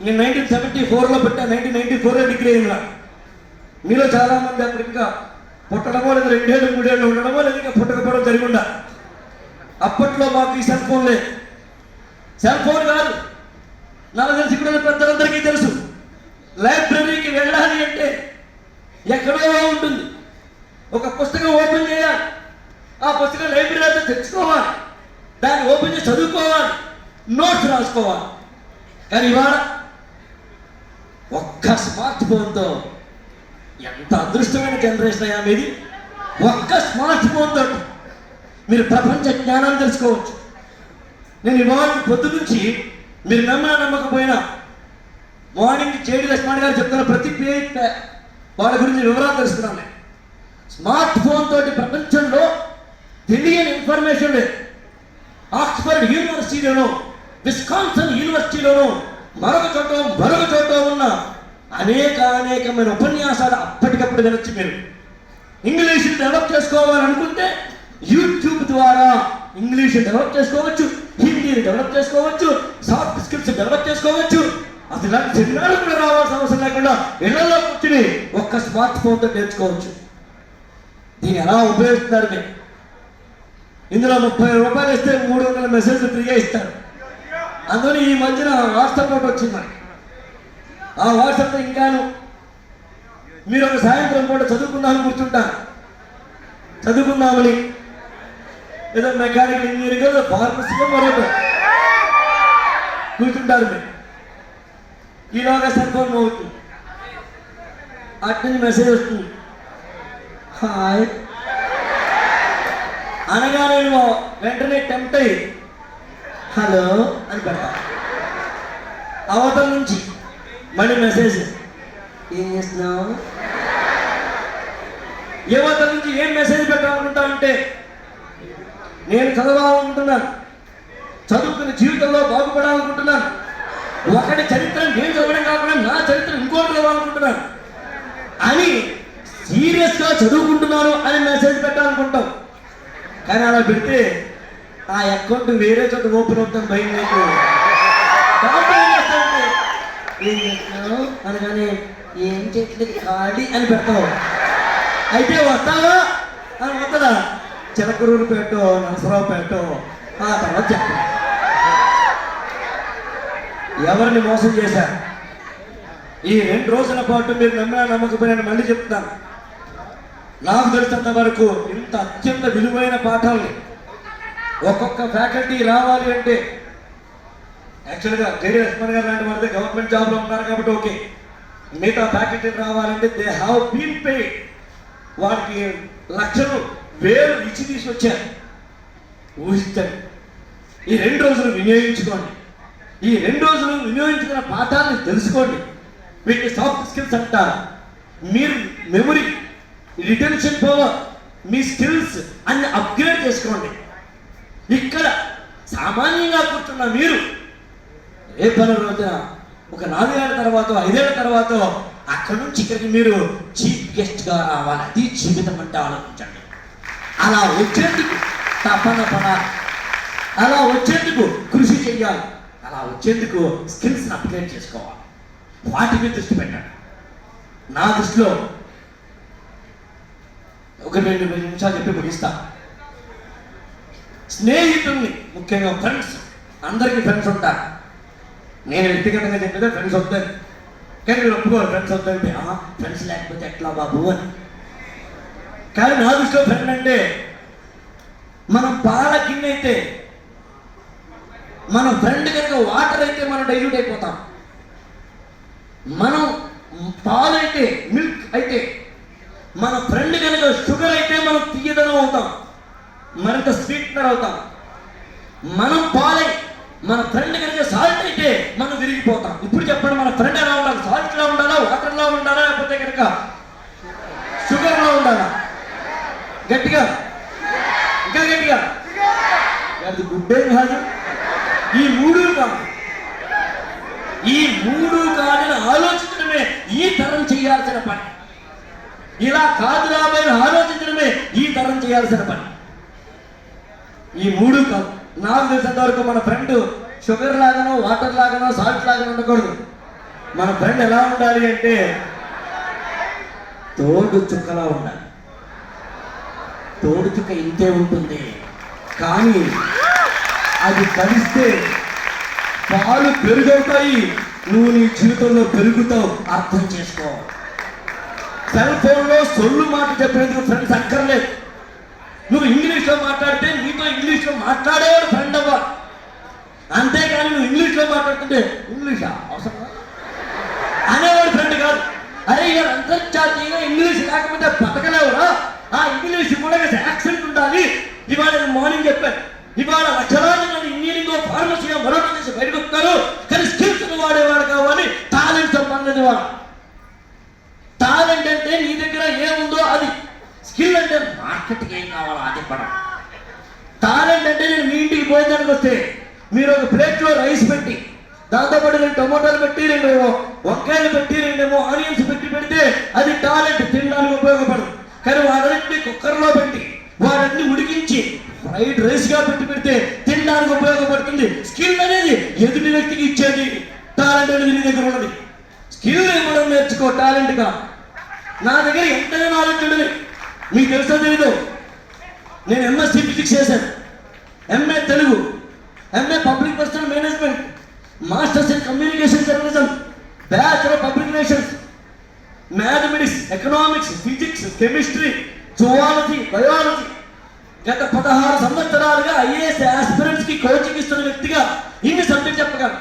నేను 1974లో పెట్టా. 1994 డిగ్రీ అయిందా. మీలో చాలా మంది అప్పుడు ఇంకా పుట్టడమో లేదు, 2 ఏళ్ళు 3 ఏళ్ళు ఉండడమో లేదు, ఇంకా పుట్టకపోవడం జరిగిందా. అప్పట్లో మాకు ఈ సెల్ ఫోన్ లేదు. సెల్ ఫోన్ కాదు, నాకు తెలిసి ఇక్కడ పెద్దలందరికీ తెలుసు. లైబ్రరీకి వెళ్ళాలి అంటే ఎక్కడో ఉంటుంది. ఒక పుస్తకం ఓపెన్ చేయాలి. ఆ పుస్తకం లైబ్రరీలో తెచ్చుకోవాలి. దాన్ని ఓపెన్ చేసి చదువుకోవాలి, నోట్స్ రాసుకోవాలి. కానీ ఇవాళ ఒక్క స్మార్ట్ ఫోన్తో ఎంత అదృష్టమైన జనరేషన్ అయ్యా మీది. ఒక్క స్మార్ట్ ఫోన్తో మీరు ప్రపంచ జ్ఞానాన్ని తెలుసుకోవచ్చు. నేను ఇవాళ పొద్దు నుంచి మీరు నమ్మినా నమ్మకపోయినా మార్నింగ్ జేడి లక్ష్మణ్ గారు చెప్తున్న ప్రతి పేజ్ వాళ్ళ గురించి వివరాలు తెలుస్తున్నాను. స్మార్ట్ ఫోన్ తోటి ప్రపంచంలో తెలియని ఇన్ఫర్మేషన్ లేదు. ఆక్స్ఫర్డ్ యూనివర్సిటీలోనూ, విస్కాన్సన్ యూనివర్సిటీలోనూ, మరొక చోట ఉన్న అనేకమైన ఉపన్యాసాలు అప్పటికప్పుడు వినొచ్చు. మీరు ఇంగ్లీష్ డెవలప్ చేసుకోవాలనుకుంటే యూట్యూబ్ ద్వారా ఇంగ్లీష్ డెవలప్ చేసుకోవచ్చు, హిందీని డెవలప్ చేసుకోవచ్చు, సాఫ్ట్ స్కిల్స్ డెవలప్ చేసుకోవచ్చు. అసలు ఇలాంటి సెమినార్లు కూడా రావాల్సిన అవసరం లేకుండా ఇళ్లలో కూర్చుని ఒక్క స్మార్ట్ ఫోన్తో నేర్చుకోవచ్చు. దీన్ని ఎలా ఉపయోగిస్తున్నారు మీరు? ఇందులో 30 రూపాయలు ఇస్తే 300 మెసేజ్లు ఫ్రీగా ఇస్తారు. అందులో ఈ మధ్యన వాట్సాప్ ఒకటి వచ్చింది మనకి. ఆ వాట్సాప్లో ఇంకాను మీరు ఒక సాయంత్రం పూట చదువుకుందామని కూర్చుంటారు. చదువుకుందామని ఏదో మెకానికల్ ఇంజనీరింగ్, ఏదో ఫార్మసీలో మరొక కూర్చుంటారు. మీరు ఈలోగా సెల్ ఫోన్ అవుతుంది. అటు నుంచి మెసేజ్ వస్తుంది, హాయ్ అనగానే నువ్వు వెంటనే టెంప్ట్ అయ్యి హలో అని పెడతా. అవతల నుంచి మళ్ళీ మెసేజ్, ఏం చేస్తున్నావు? యువతల నుంచి ఏం మెసేజ్ పెట్టాలనుకుంటానంటే, నేను చదవాలనుకుంటున్నాను, చదువుకుని జీవితంలో బాగుపడాలనుకుంటున్నాను, ఒకటి చరిత్ర నేను చదవడం కాకుండా నా చరిత్ర ఇంకోటి చదవాలనుకుంటున్నాను అని సీరియస్గా చదువుకుంటున్నాను అని మెసేజ్ పెట్టాలనుకుంటాం. కానీ అలా పెడితే ఆ అకౌంట్ వేరే చోట ఓపెన్ అవుతాం భయం నీకు. ఏం చేస్తున్నావు అనగానే ఏం చేయట్లేదు ఖాళీ అని పెడతావు. అయితే వస్తావా అని వస్తుందా? చిలకరూరు పెట్టో నరసరావు పెట్టో ఆ తర్వాత చెప్పు ఎవరిని మోసం చేశారు. ఈ 2 రోజుల పాటు మీరు నమ్మినా నమ్మకపోయినా మళ్ళీ చెప్తాను. నాకు తెలిసినంత వరకు ఇంత అత్యంత విలువైన పాఠాలని ఒక్కొక్క ఫ్యాకల్టీ రావాలి అంటే, యాక్చువల్గా జేడి లక్ష్మణ్ గారు లాంటి వారితే గవర్నమెంట్ జాబ్లో ఉన్నారు కాబట్టి ఓకే, మిగతా ఫ్యాకల్టీ రావాలంటే దే హ్యావ్ బీన్ పేడ్. వారికి లక్షలు వేలు ఇచ్చి తీసుకొచ్చారు. ఊహించండి. ఈ 2 రోజులు వినియోగించుకోండి. ఈ 2 రోజులు వినియోగించుకున్న పాఠాన్ని తెలుసుకోండి. వీటిని సాఫ్ట్ స్కిల్స్ అంటారు. మీరు మెమరీ, రిటెన్షన్ పవర్, మీ స్కిల్స్ అన్ని అప్గ్రేడ్ చేసుకోండి. ఇక్కడ సామాన్యంగా కూర్చున్న మీరు రేపటి రోజున ఒక 4 ఏళ్ల తర్వాత 5 ఏళ్ల తర్వాత అక్కడి నుంచి ఇక్కడికి మీరు చీఫ్ గెస్ట్గా రావాలి. అది జీవితం అంటే ఆలోచించండి. అలా వచ్చేందుకు తపన పడాలి, అలా వచ్చేందుకు కృషి చేయాలి, అలా వచ్చేందుకు స్కిల్స్ని అప్గ్రేడ్ చేసుకోవాలి. వాటి మీద దృష్టి పెట్టండి. నా దృష్టిలో ఒక 2 నిమిషాలు చెప్పి ముగిస్తా. స్నేహితుల్ని, ముఖ్యంగా ఫ్రెండ్స్, అందరికీ ఫ్రెండ్స్ ఉంటారు. నేను వ్యక్తిగతంగా చెప్పేది ఫ్రెండ్స్ వద్దని, కానీ మీరు ఒప్పుకోరు ఫ్రెండ్స్ వద్దంటే. ఫ్రెండ్స్ లేకపోతే ఎట్లా బాబు అని. కానీ నా దృష్టిలో ఫ్రెండ్ అంటే మనం పాల గిన్నె అయితే, మన ఫ్రెండ్ కనుక వాటర్ అయితే మనం డైల్యూట్ అయిపోతాం. మనం పాలు అయితే, మిల్క్ అయితే, మన ఫ్రెండ్ కనుక షుగర్ అయితే మనం తీయదనం అవుతాం, మరింత స్వీట్నర్ అవుతాం. మనం పాలై మన ఫ్రెండ్ కనుక సాల్ట్ అయితే మనం విరిగిపోతాం. ఇప్పుడు చెప్పండి, మన ఫ్రెండ్ ఎలా ఉండాలి? సాల్ట్లో ఉండాలా, వాటర్లో ఉండాలా, లేకపోతే కనుక షుగర్లో ఉండాలా? గట్టిగా, ఇంకా గట్టిగా. అది గుడ్డేం కాదు. ఈ 3 కాదు, ఈ 3 కాదని ఆలోచించడమే ఈ తరం చేయాల్సిన పని. ఇలా కాదు రాబోయే ఆలోచించడమే ఈ తరం చేయాల్సిన పని. ఈ 3 కాదు. నాకు తెలిసినంత వరకు మన ఫ్రెండ్ షుగర్ లాగానో, వాటర్ లాగానో, సాల్ట్ లాగానో ఉండకూడదు. మన ఫ్రెండ్ ఎలా ఉండాలి అంటే తోడు చుక్కలా ఉండాలి. తోడు చుక్క ఇంతే ఉంటుంది, కానీ అది కలిస్తే పాలు పెరుగవుతాయి, నువ్వు నీ జీవితంలో పెరుగుతావు. అర్థం చేసుకో. సెల్ ఫోన్లో సొల్లు మాట చెప్పేందుకు ఫ్రెండ్స్ అక్కర్లేదు. నువ్వు ఇంగ్లీష్లో మాట్లాడితే నీతో ఇంగ్లీష్లో మాట్లాడేవాడు ఫ్రెండ్ అవ్వ. అంతేకాని నువ్వు ఇంగ్లీష్లో మాట్లాడుతుంటే ఇంగ్లీషా అవసరం అనేవాడు ఫ్రెండ్ కాదు. అరే ఇవాళ అంతర్జాతీయంగా ఇంగ్లీష్ లేకపోతే బతకలేవురా, ఆ ఇంగ్లీష్ కూడా యాక్సెంట్ ఉండాలి. ఇవాళ నేను మార్నింగ్ చెప్పాను, ఇవాళ లక్షలాది మంది ఇంజనీరింగ్, ఫార్మసీగా మరొక చేసి బయటకు వస్తారు, కానీ స్కిల్స్ వాడేవాడు కావాలి, టాలెంట్ సంబంధించిన వాడు. టాలెంట్ అంటే నీ దగ్గర ఏముందో అది, స్కిల్ అంటే మార్కెట్కి ఏం కావాలో అది పడం. టాలెంట్ అంటే నేను మీ ఇంటికి పోయేదానికి వస్తే మీరు ఒక ప్లేట్లో రైస్ పెట్టి, దాంతోపాటు 2 టొమాటోలు పెట్టి, 2 వంకాయలు పెట్టి, 2 ఆనియన్స్ పెట్టి పెడితే అది టాలెంట్, తినడానికి ఉపయోగపడదు. కానీ వాటన్నింటినీ కుక్కర్లో పెట్టి, వాటన్ని ఉడికించి ఫ్రైడ్ రైస్గా పెట్టి పెడితే తినడానికి ఉపయోగపడుతుంది. స్కిల్ అనేది ఎదుటి వ్యక్తికి ఇచ్చేది, టాలెంట్ అనేది నీ దగ్గర ఉన్నది. స్కిల్ ఇవ్వడం నేర్చుకో టాలెంట్గా. నా దగ్గర ఎంతగా నాలెడ్జ్ ఉండదు, మీకు తెలుసో తెలీదు. నేను ఎంఎస్సీ ఫిజిక్స్ చేశాను, MA Telugu, MA public personnel management, masters in communication journalism, bachelor public relations, mathematics, economics, physics, chemistry, zoology, biology. గత 16 సంవత్సరాలుగా ఐఏఎస్ ఆస్పిరెంట్స్ కి కోచింగ్ ఇస్తున్న వ్యక్తిగా ఇన్ని సబ్జెక్ట్ చెప్పగలను.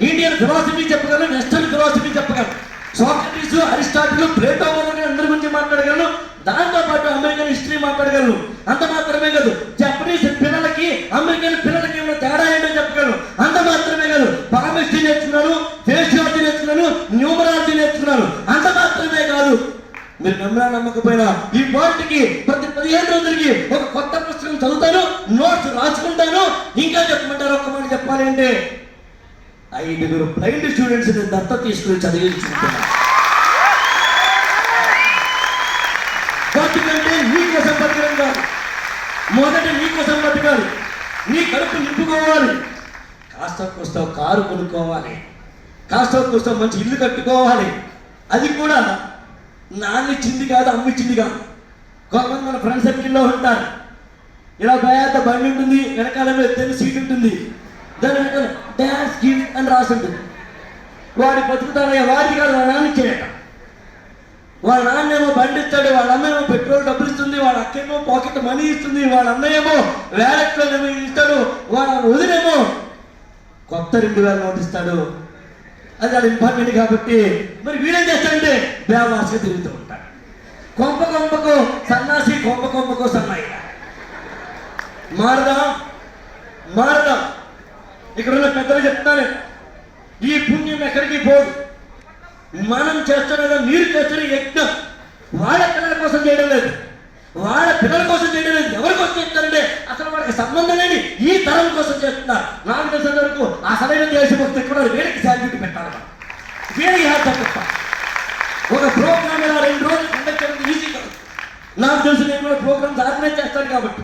ఇండియన్ ఫిలాసఫీ చెప్పగలను, వెస్టర్న్ ఫిలాసఫీ చెప్పగలను, సోక్రటీస్, అరిస్టాటిల్, ప్లేటో మొదలైన అందరి గురించి మాట్లాడగలను. దాంతో పాటు అమెరికన్ హిస్టరీ మాట్లాడగలను. అంత మాత్రమే కాదు, జపనీస్ పిల్లలకి అమెరికన్ పిల్లలకి ఏమైనా తేడా ఏంటో చెప్పగలను. అంత మాత్రమే కాదు, పామిస్ట్రీ నేర్చుకున్నాను, ఫేషియాలజీ నేర్చుకున్నాను, న్యూమరాలజీ నేర్చుకున్నాను. అంత మాత్రమే కాదు, మీరు నమ్మినా నమ్మకపోయినా ఈ పార్టీకి ప్రతి 15 రోజులకి ఒక కొత్త పుస్తకం చదువుతాను, నోట్స్ రాసుకుంటాను. ఇంకా చెప్పమంటారు, ఒక్క మాట చెప్పాలి అంటే 5 బ్లైండ్ స్టూడెంట్స్ దత్త తీసుకుని చదివించుకుంటున్నాను. బతుకంటే నీకోసం బతకడం కాదు, మొదట నీకోసం బతకాలి, నీ కడుపు నింపుకోవాలి. కాస్త కోస్త కారు కొనుక్కోవాలి, కాస్త కోస్త మంచి ఇల్లు కట్టుకోవాలి. అది కూడా నాన్నిచ్చింది కాదు, అమ్మిచ్చింది కాదు. కొంతమంది మన ఫ్రెండ్ సర్కిల్లో ఉంటారు, ఇలా పెద్ద బండి ఉంటుంది, వెనకాల ఎత్తైన సీట్ ఉంటుంది, దాని వెనకాల డ్యాన్స్ గిఫ్ట్ అని రాసి ఉంటుంది. వాడి బతుకుతాడయ్యా, వాడికి కాదు, వాళ్ళ నాన్న ఇచ్చేయట. వాళ్ళ నాన్నేమో బండి ఇస్తాడు, వాళ్ళ అమ్మేమో పెట్రోల్ డబ్బులు ఇస్తుంది, వాళ్ళ అక్కేమో పాకెట్ మనీ ఇస్తుంది, వాళ్ళ అన్నయ్యేమో వ్యాలెట్లోనేమో ఇస్తాడు, వాళ్ళ వదిలేమో కొత్త 2000 నోట్ ఇస్తాడు. అది అది ఇంపార్టెంట్ కాబట్టి మరి వీడేం చేస్తాడంటే బేవార్స్గా తిరుగుతూ ఉంటాడు. కొంపకు సన్నాసి, కొంపకు సన్నాయి. మారదాం. ఇక్కడ ఉన్న పెద్దలు చెప్తాను, ఈ పుణ్యం ఎక్కడికి పోదు. మనం చేస్తున్నదా, మీరు చేస్తున్న యజ్ఞం వాళ్ళ పిల్లల కోసం చేయడం లేదు, వాళ్ళ పిల్లల కోసం చేయడం లేదు. ఎవరి కోసం చేస్తారంటే అసలు వాళ్ళకి సంబంధం లేని ఈ తరం కోసం చేస్తున్నారు. నాకు తెలిసిన వరకు అసలైన దేశభక్తి ఇక్కడ వీళ్ళకి శాల్యూట్ పెట్టాలి, వీళ్ళకి హ్యాప్ చెప్పాలి. ఒక ప్రోగ్రామ్ ఇలా 2 రోజులు కండక్ట్ చేయడం ఈజీ కాదు. నాకు తెలిసి నేను కూడా ప్రోగ్రామ్స్ ఆర్గనైజ్ చేస్తాను కాబట్టి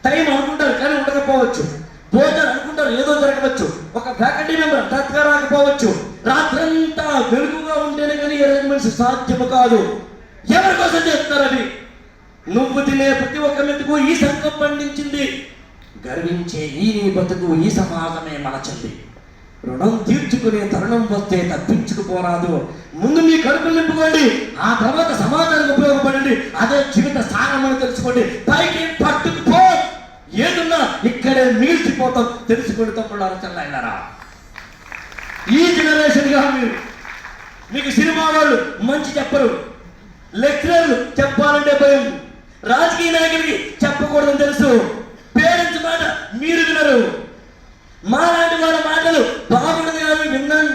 టైం అనుకుంటారు కానీ ఉండకపోవచ్చు, భోజనం అనుకుంటారు ఏదో జరగవచ్చు, ఒక ఫ్యాకల్టీ మెంబర్ తత్గా రాకపోవచ్చు, రాత్రంతా వెలుగుగా ఉంటేనే కానీ అరేంజ్మెంట్స్ సాధ్యము కాదు. ఎవరి కోసం చేస్తున్నారు అవి? నువ్వు తినే ప్రతి ఒక్క మెతుకు ఈ సంఘం పండించింది, గర్వించే ఈ నీ బతుకు ఈ సమాజమే మలచింది. రుణం తీర్చుకునే తరుణం వస్తే తప్పించుకుపోరాదు. ముందు మీ కడుపులు నింపుకోండి, ఆ తర్వాత సమాజానికి ఉపయోగపడండి. అదే జీవిత సారమని తెలుసుకోండి. పైకి పట్టుకుపో, ఏదున్నా ఇక్కడే మిగిల్చిపోతాం. తెలుసుకోండి తమ్ముళ్ళారా, చెల్లాయిలారా. ఈ జనరేషన్గా మీకు సినిమా వాళ్ళు మంచి చెప్పరు, లెక్చరర్లు చెప్పాలంటే భయం, రాజకీయ నాయకుడికి చెప్పకూడదని తెలుసు, పేరెంట్స్ మాట మీరు వినరు, మాలాంటి వాళ్ళ మాటలు బాగుండదు కానీ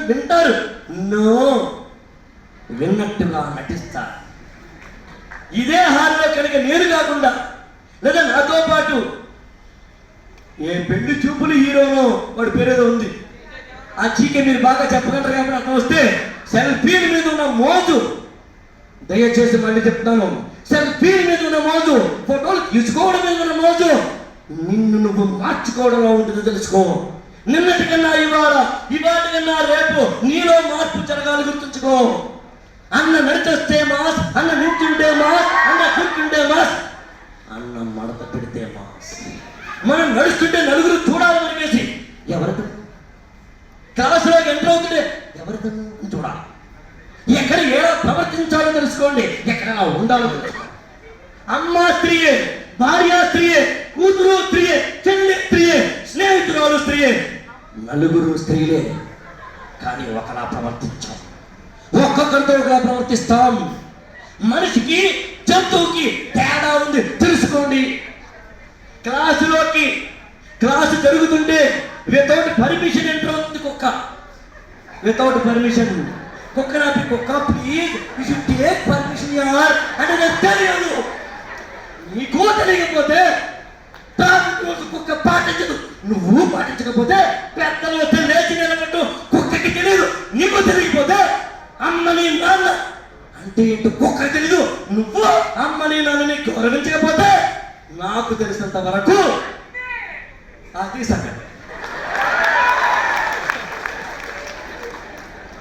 వింటారు, విన్నట్టుగా నటిస్తారు. ఇదే హాల్లో కనుక నేను కాకుండా లేదా నాతో పాటు ఏ పెళ్లి చూపులు హీరోనో వాడి పేరేదో ఉంది, ఆ చీకే మీరు బాగా చెప్పగలరు కాబట్టి అక్కడ వస్తే సెల్ఫీల మీద ఉన్న మోజు, దయచేసి మళ్ళీ చెప్తాను, సెల్ఫీల మీద ఉన్న మోజు, ఫోటోలు తీసుకోవడం మీద ఉన్న మోజు నిన్ను నువ్వు మార్చుకోవడంలో ఉంటుంది. తెలుసుకో, నిన్నటి కన్నా ఇవాటి కన్నా రేపు నీలో మార్పు జరగాలి. గుర్తుంచుకో. అన్న నడిచొస్తే మాస్, అన్న నించుంటే మాస్, అన్న కూర్చుంటే మాస్, అన్న మడత పెడితే మాస్. మనం నడుస్తుంటే నలుగురు చూడాలి మనకేసి, ఎవరితో క్లాసులోకి ఎంటర్ అవుతుంటే ఎవరితో చూడాలి, ఎక్కడ ఎలా ప్రవర్తించాలో తెలుసుకోండి, ఎక్కడ ఉండాలో తెలుసుకోండి. అమ్మ స్త్రీయే, భార్య స్త్రీయే, కూతురు స్త్రీయే, చెల్లి స్త్రీయే, స్నేహితురాలు స్త్రీయే, నలుగురు స్త్రీలే. కానీ ఒకలా ప్రవర్తించాం, ఒక్కొక్కరితో ఒకలా ప్రవర్తిస్తాం. మనిషికి జంతువుకి తేడా ఉంది, తెలుసుకోండి. క్లాసు జరుగుతుంటే వితౌట్ పర్మిషన్ ఎంటర్ అవుతుంది కుక్క, వితౌట్ పర్మిషన్. కుక్క నాపి, కుక్క please you should take permission యార్ అంటే నాకు తెలియదు. నీకు తెలియకపోతే రోజు కుక్క పాటించదు, నువ్వు పాటించకపోతే పెద్దలు వస్తే లేచి నిలబట్టు. కుక్కకి తెలియదు, నీకు తెలియకపోతే అమ్మని నాన్న అంటే ఏంటో కుక్క తెలీదు. నువ్వు అమ్మని నాన్నని గౌరవించకపోతే నాకు తెలిసినంత వరకు అది సంగతి.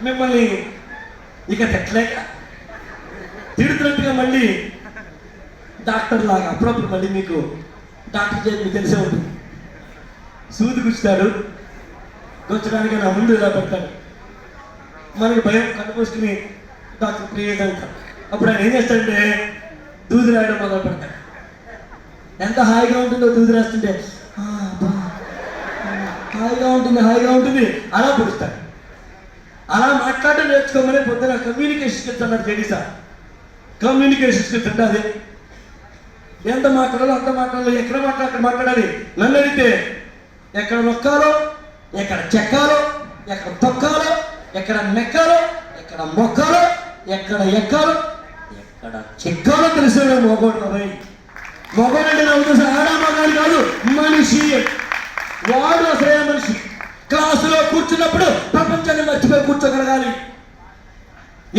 మిమ్మల్ని ఇక తెట్లేక తిడుతున్నట్టుగా మళ్ళీ డాక్టర్ లాగా అప్పుడప్పుడు మళ్ళీ మీకు డాక్టర్ చేతి మీకు తెలిసే ఉంటుంది, సూది గుచ్చుతాడు, గుచ్చడానికి నా ముందు ఇలా పెడతాడు. మనకి భయం, కన్ను మూసుకుని డాక్టర్ ప్రియేజ్ అంటాడు. అప్పుడు ఆయన ఏం చేస్తాడంటే దూది రాయడం మొదలు పెడతాడు. ఎంత హాయిగా ఉంటుందో దూది రాస్తుంటే, హాయిగా ఉంటుంది అలా పొడుస్తాడు. అలా మాట్లాడడం నేర్చుకోమని పొద్దున కమ్యూనికేషన్ కమ్యూనికేషన్ స్కిల్స్ అన్నారు జేడీ సార్. కమ్యూనికేషన్ స్కిల్స్ అంటే అదే, ఎంత మాట్లాడాలో అంత మాట్లాడాలి, ఎక్కడ మాట్లాడాలి అక్కడ మాట్లాడాలి. నన్ను అడిగితే ఎక్కడ నొక్కాలో, ఎక్కడ చెక్కాలో, ఎక్కడ తొక్కాలో, ఎక్కడ నెక్కాలో, ఎక్కడ మొక్కాలో, ఎక్కడ ఎక్కాలో, ఎక్కడ చెక్కాలో తెలిసాడు మొగోడు. మొగోడు అంటే నాకు తెలుసు, ఆడా మగాడు కాదు, మనిషి. వాడు అసలే మనిషి. క్లాసులో కూర్చున్నప్పుడు ప్రపంచాన్ని మర్చిపోయి కూర్చోగలగాలి.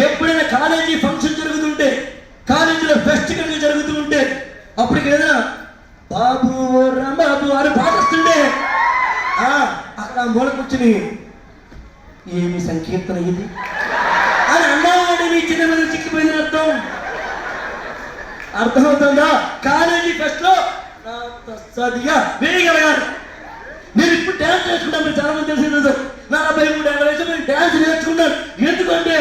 ఎప్పుడైనా కాలేజీ ఫంక్షన్ జరుగుతుంటే, కాలేజీలో ఫెస్టివల్ జరుగుతూ ఉంటే, అప్పటికి ఏదైనా బాబు ఓ రాంబాబు అని పాటిస్తుంటే అక్కడ మూల కూర్చుని ఏమి సంకీర్తన ఇది అని అన్నవాడు నీ చిన్న మీద చిక్కిపోయిందని అర్థమవుతుందా? కాలేజీ ఫెస్ట్ లో సరిగా వేయగలగాలి. నేను ఇప్పుడు డ్యాన్స్ నేర్చుకున్నాను, మీరు చాలా మంది తెలిసింది. 43 వయసు నేను డ్యాన్స్ నేర్చుకున్నాను. ఎందుకంటే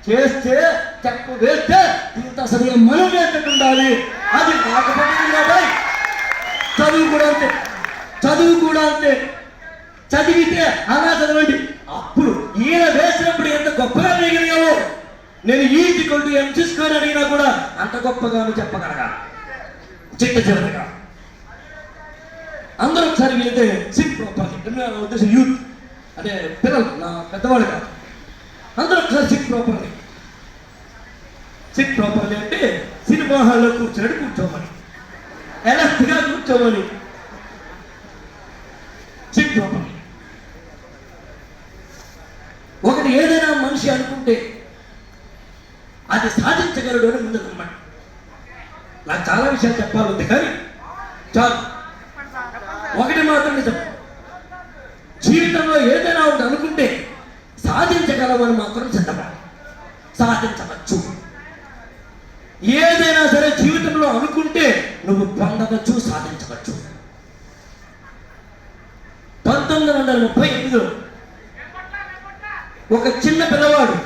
చేస్తే చెప్పు వేస్తే ఇంత సరిగా మనం నేర్చుకుంటూ ఉండాలి. అది నాకు పడుతుంది కాబట్టి చదువు కూడా అంతే. చదివితే అలా చదవండి. అప్పుడు ఈయన వేసినప్పుడు ఎంత గొప్పగా వేయగలిగావో, నేను MC² అడిగినా కూడా అంత గొప్పగాను చెప్పగలగాలి. చివరిగా అందరూ ఒకసారి వెళితే సిట్ ప్రాపర్లీ, ఉద్దేశం యూత్ అంటే పిల్లలు, నా పెద్దవాళ్ళు కాదు. అందరూ ఒకసారి సిట్ ప్రాపర్లీ అంటే సినిమా హాల్లో కూర్చోని కూర్చోమని, ఎలాగా కూర్చోమని. SIT properly. ఒకటి ఏదైనా మనిషి అనుకుంటే అది సాధించగలడు అని ముందు నమ్మండి. నాకు చాలా విషయాలు చెప్పాలి కానీ చాలు. ఒకటి మాత్రం నిజం, జీవితంలో ఏదైనా ఒకటి అనుకుంటే సాధించగలమని మాత్రం సిద్ధపడాలి. సాధించవచ్చు. ఏదైనా సరే జీవితంలో అనుకుంటే నువ్వు పొందవచ్చు, సాధించవచ్చు. 1938లో ఒక చిన్న పిల్లవాడు,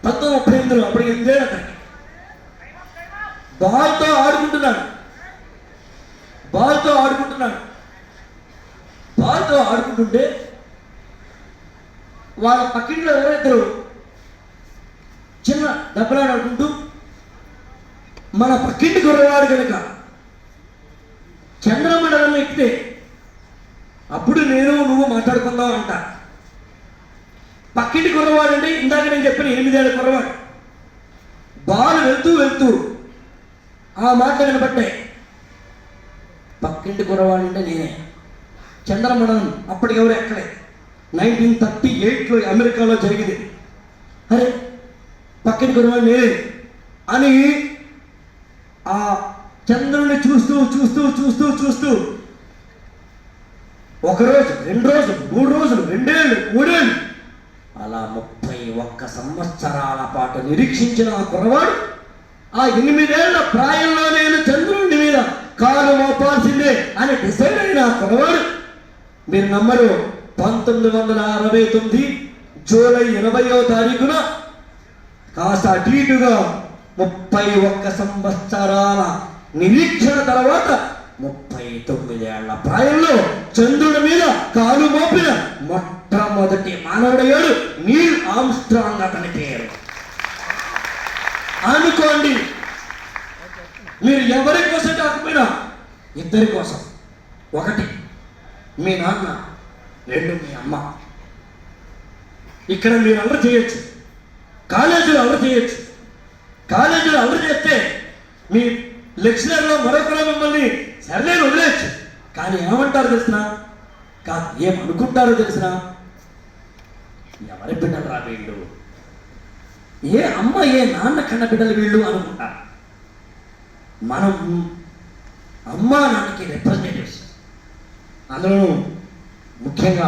1938లో అప్పుడు 8 ఏళ్ళ అతనికి, బాల్తో ఆడుకుంటున్నాడు. ఆడుకుంటుంటే వాళ్ళ పక్కింట్లో ఎవరైతే చిన్న దెబ్బలాడుకుంటూ, మన పక్కింటి కుర్రవాడు కనుక చంద్రమండలం ఎక్కితే అప్పుడు నేను నువ్వు మాట్లాడుకుందాం అంట. పక్కింటి కుర్రవాడు అంటే ఇందాక నేను చెప్పిన 8 ఏళ్ళ కుర్రవాడు. బాలు వెళ్తూ ఆ మాట వినబట్టే పక్కింటి కుర్రవాడు అంటే నేనే. చంద్రమండలం అప్పటికెవరు ఎక్కలే. 1938లో అమెరికాలో జరిగింది. అరే పక్కింటి కుర్రవాడు నేనే అని ఆ చంద్రుని చూస్తూ 1 రోజు, 2 రోజులు, 3 రోజులు, 2 ఏళ్ళు, 3 ఏళ్ళు, అలా 31 సంవత్సరాల పాటు నిరీక్షించిన ఆ కుర్రవాడు ఆ 8 ఏళ్ల ప్రాయంలో నేను చంద్రుడి మీద కాలు మోపాల్సిందే అని డిసైడ్ అయిన ఆ కుర్రవాడు, మీరు నమ్మరు, 1969 జూలై 20వ తారీఖున కాస్త అటు ఇటుగా 31 సంవత్సరాల నిరీక్షణ తర్వాత 39 ఏళ్ల ప్రాయంలో చంద్రుడి మీద కాలు మోపిన మొట్టమొదటి మానవుడయ్యాడు నీల్ ఆర్మ్స్ట్రాంగ్. అతని పేరు అనుకోండి. మీరు ఎవరి కోసం కాకపోయినా ఇద్దరి కోసం. 1 మీ నాన్న, 2 మీ అమ్మ. ఇక్కడ మీరు అల్లరి చేయొచ్చు, కాలేజీలో అల్లరి చేయొచ్చు. కాలేజీలో అల్లరి చేస్తే మీ లెక్చరర్లో మరొకరు మిమ్మల్ని సర్లే వదిలేయచ్చు. కానీ ఏమంటారు తెలిసిన, కాదు ఏమనుకుంటారో తెలిసిన, ఎవరి బిడ్డలు రా వీళ్ళు, ఏ అమ్మ ఏ నాన్న కన్న బిడ్డలు వీళ్ళు అనుకుంటారు. మనం అమ్మా నాన్నకి రిప్రజెంటేటివ్స్. అందులో ముఖ్యంగా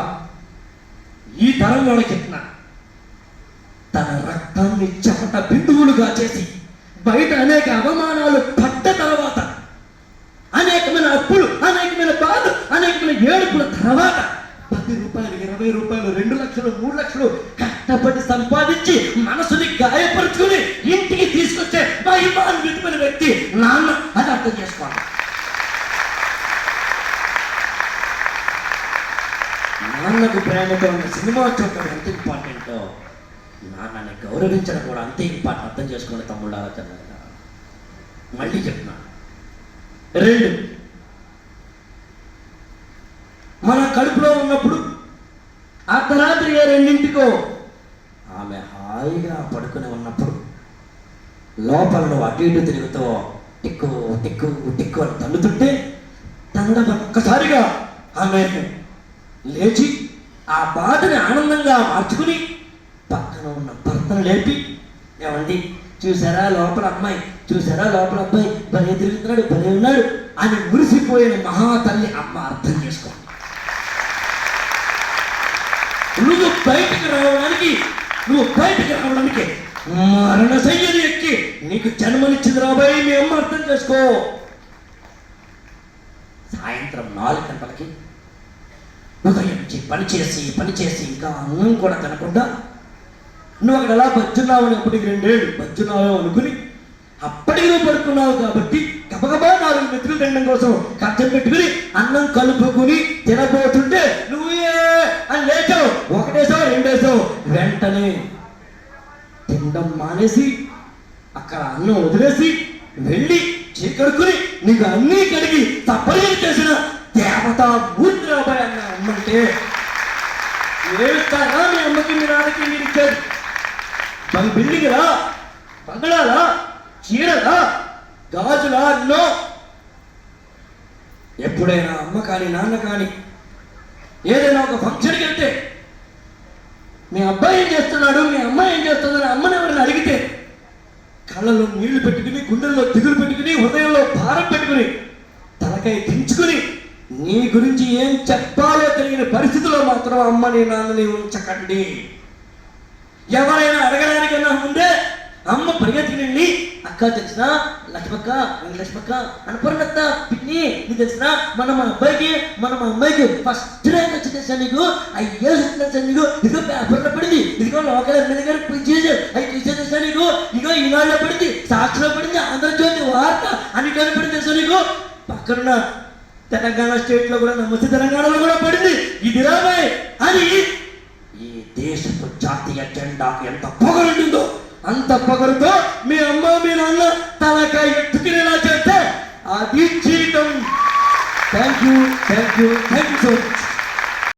ఈ తరం వాళ్ళకి చెప్తున్నా, తన రక్తాన్ని చెమట బిందువులుగా చేసి బయట అనేక అవమానాలు పడ్డ తర్వాత, అనేకమైన అప్పులు, అనేకమైన బాధ, అనేకమైన ఏడుపుల తర్వాత 10 రూపాయలు, 20 రూపాయలు, 2 లక్షలు, 3 లక్షలు కష్టపడి సంపాదించి మనసుని గాయపరుచుకుని ఇంటికి తీసుకొచ్చే మహిమాన్వితమైన వ్యక్తి నాన్న. అది అర్థం చేసుకోవాలి. నాన్నకు ప్రేమతో ఉన్న సినిమా చూడటం ఎంత ఇంపార్టెంటో నాన్నని గౌరవించడం కూడా అంతే ఇంపార్టెంట్. అర్థం చేసుకోండి తమ్ముళ్ళు, ఆలోచన. మళ్ళీ చెప్తున్నా, 2, మన కడుపులో ఉన్నప్పుడు అర్ధరాత్రి 2 ఆమె హాయిగా పడుకుని ఉన్నప్పుడు లోపల నువ్వు అటు ఇటు తిరుగుతూ టిక్కు టిక్కు టిక్కు అని తన్నుతుంటే తన్నడం ఒక్కసారిగా ఆమె లేచి ఆ బాధని ఆనందంగా మార్చుకుని పక్కన ఉన్న భర్తను లేపి, ఏమండి చూసారా లోపల అమ్మాయి, చూసారా లోపల అబ్బాయి, భలే తిరుగుతున్నాడు, భలే ఉన్నాడు అని మురిసిపోయిన మహాతల్లి అమ్మ. అర్థం చేసుకోండి, నువ్వు బయటికి రావడానికి మరణ శయ్యని ఎక్కి నీకు జన్మనిచ్చింది రాబోయే మీ అమ్మ. అర్థం చేసుకో. సాయంత్రం 4 గంటలకి ఉదయం నుంచి పనిచేసి ఇంకా అన్నం కూడా తినకుండా నువ్వు అక్కడ ఎలా బజ్జున్నావు అని అప్పటికి 2 ఏళ్ళు బజ్జున్నావు అనుకుని అప్పటికి నువ్వు పడుకున్నావు కాబట్టి గబగబా 4 మెతుకులు తినడం కోసం కట్టం పెట్టుకుని అన్నం కలుపుకుని తినబోతుంటే నువ్వే అని లేచావు. 1 వేసావు 2 వేసావు, వెంటనే తినడం మానేసి అక్కడ అన్నం వదిలేసి వెళ్ళి చీకడుకుని నీకు అన్నీ కడిగి తప్పని చేసిన దేవతా మూర్తి రాబాయ్ అన్న అమ్మంటే ఏడుస్తారా? మీ అమ్మకి మీ నాన్నకి మీరు ఇచ్చారు మన బిల్డింగ్ రా, బంగళాలా, చీరలా, గాజులా, నో. ఎప్పుడైనా అమ్మ కానీ నాన్న కానీ ఏదైనా ఒక ఫంక్షన్కి వెళ్తే మీ అబ్బాయి ఏం చేస్తున్నాడు, మీ అమ్మాయి ఏం చేస్తుందని అమ్మని ఎవరిని అడిగితే కళ్ళలో నీళ్లు పెట్టుకుని, గుండెల్లో దిగులు పెట్టుకుని, హృదయంలో భారం పెట్టుకుని, తలకాయ దించుకుని నీ గురించి ఏం చెప్పాలో తెలియని పరిస్థితిలో మాత్రం అమ్మని నాన్నని ఉంచకండి. ఎవరైనా అడగడానికన్నా ముందే అమ్మ పరిగెత్తుకుని, అక్క తెలిసిన లక్ష్మక్క, లక్ష్మక్క, అనుపూర్ణత్త, పిన్ని నీకు తెలిసిన మన అమ్మాయికి ఫస్ట్ ర్యాంక్ వచ్చి తెలుసా నీకు, అయ్యో తెలుసా నీకు, ఇదిగో పేపర్లో పడింది, ఇదిగో లోకల్ ఎమ్మెల్యే గారు చేసారు, అవి చూసే తెలుసా నీకు, ఇదిగో ఈనాడులో పడింది, సాక్షిలో పడింది, ఆంధ్రజ్యోతి వార్త అన్నిటిలో పడింది తెలుసా నీకు, పక్కనున్న తెలంగాణ స్టేట్లో కూడా, నమస్తే తెలంగాణలో కూడా పడింది. ఇది రాబాయ్ అని ఈ దేశపు జాతీయ జెండాకు ఎంత పొగరుంటుందో అంత పొగరుతో మీ అమ్మ మీ నాన్న తలకాయ ఎత్తుకునేలా చేస్తే అది జీవితం. Thank you so much.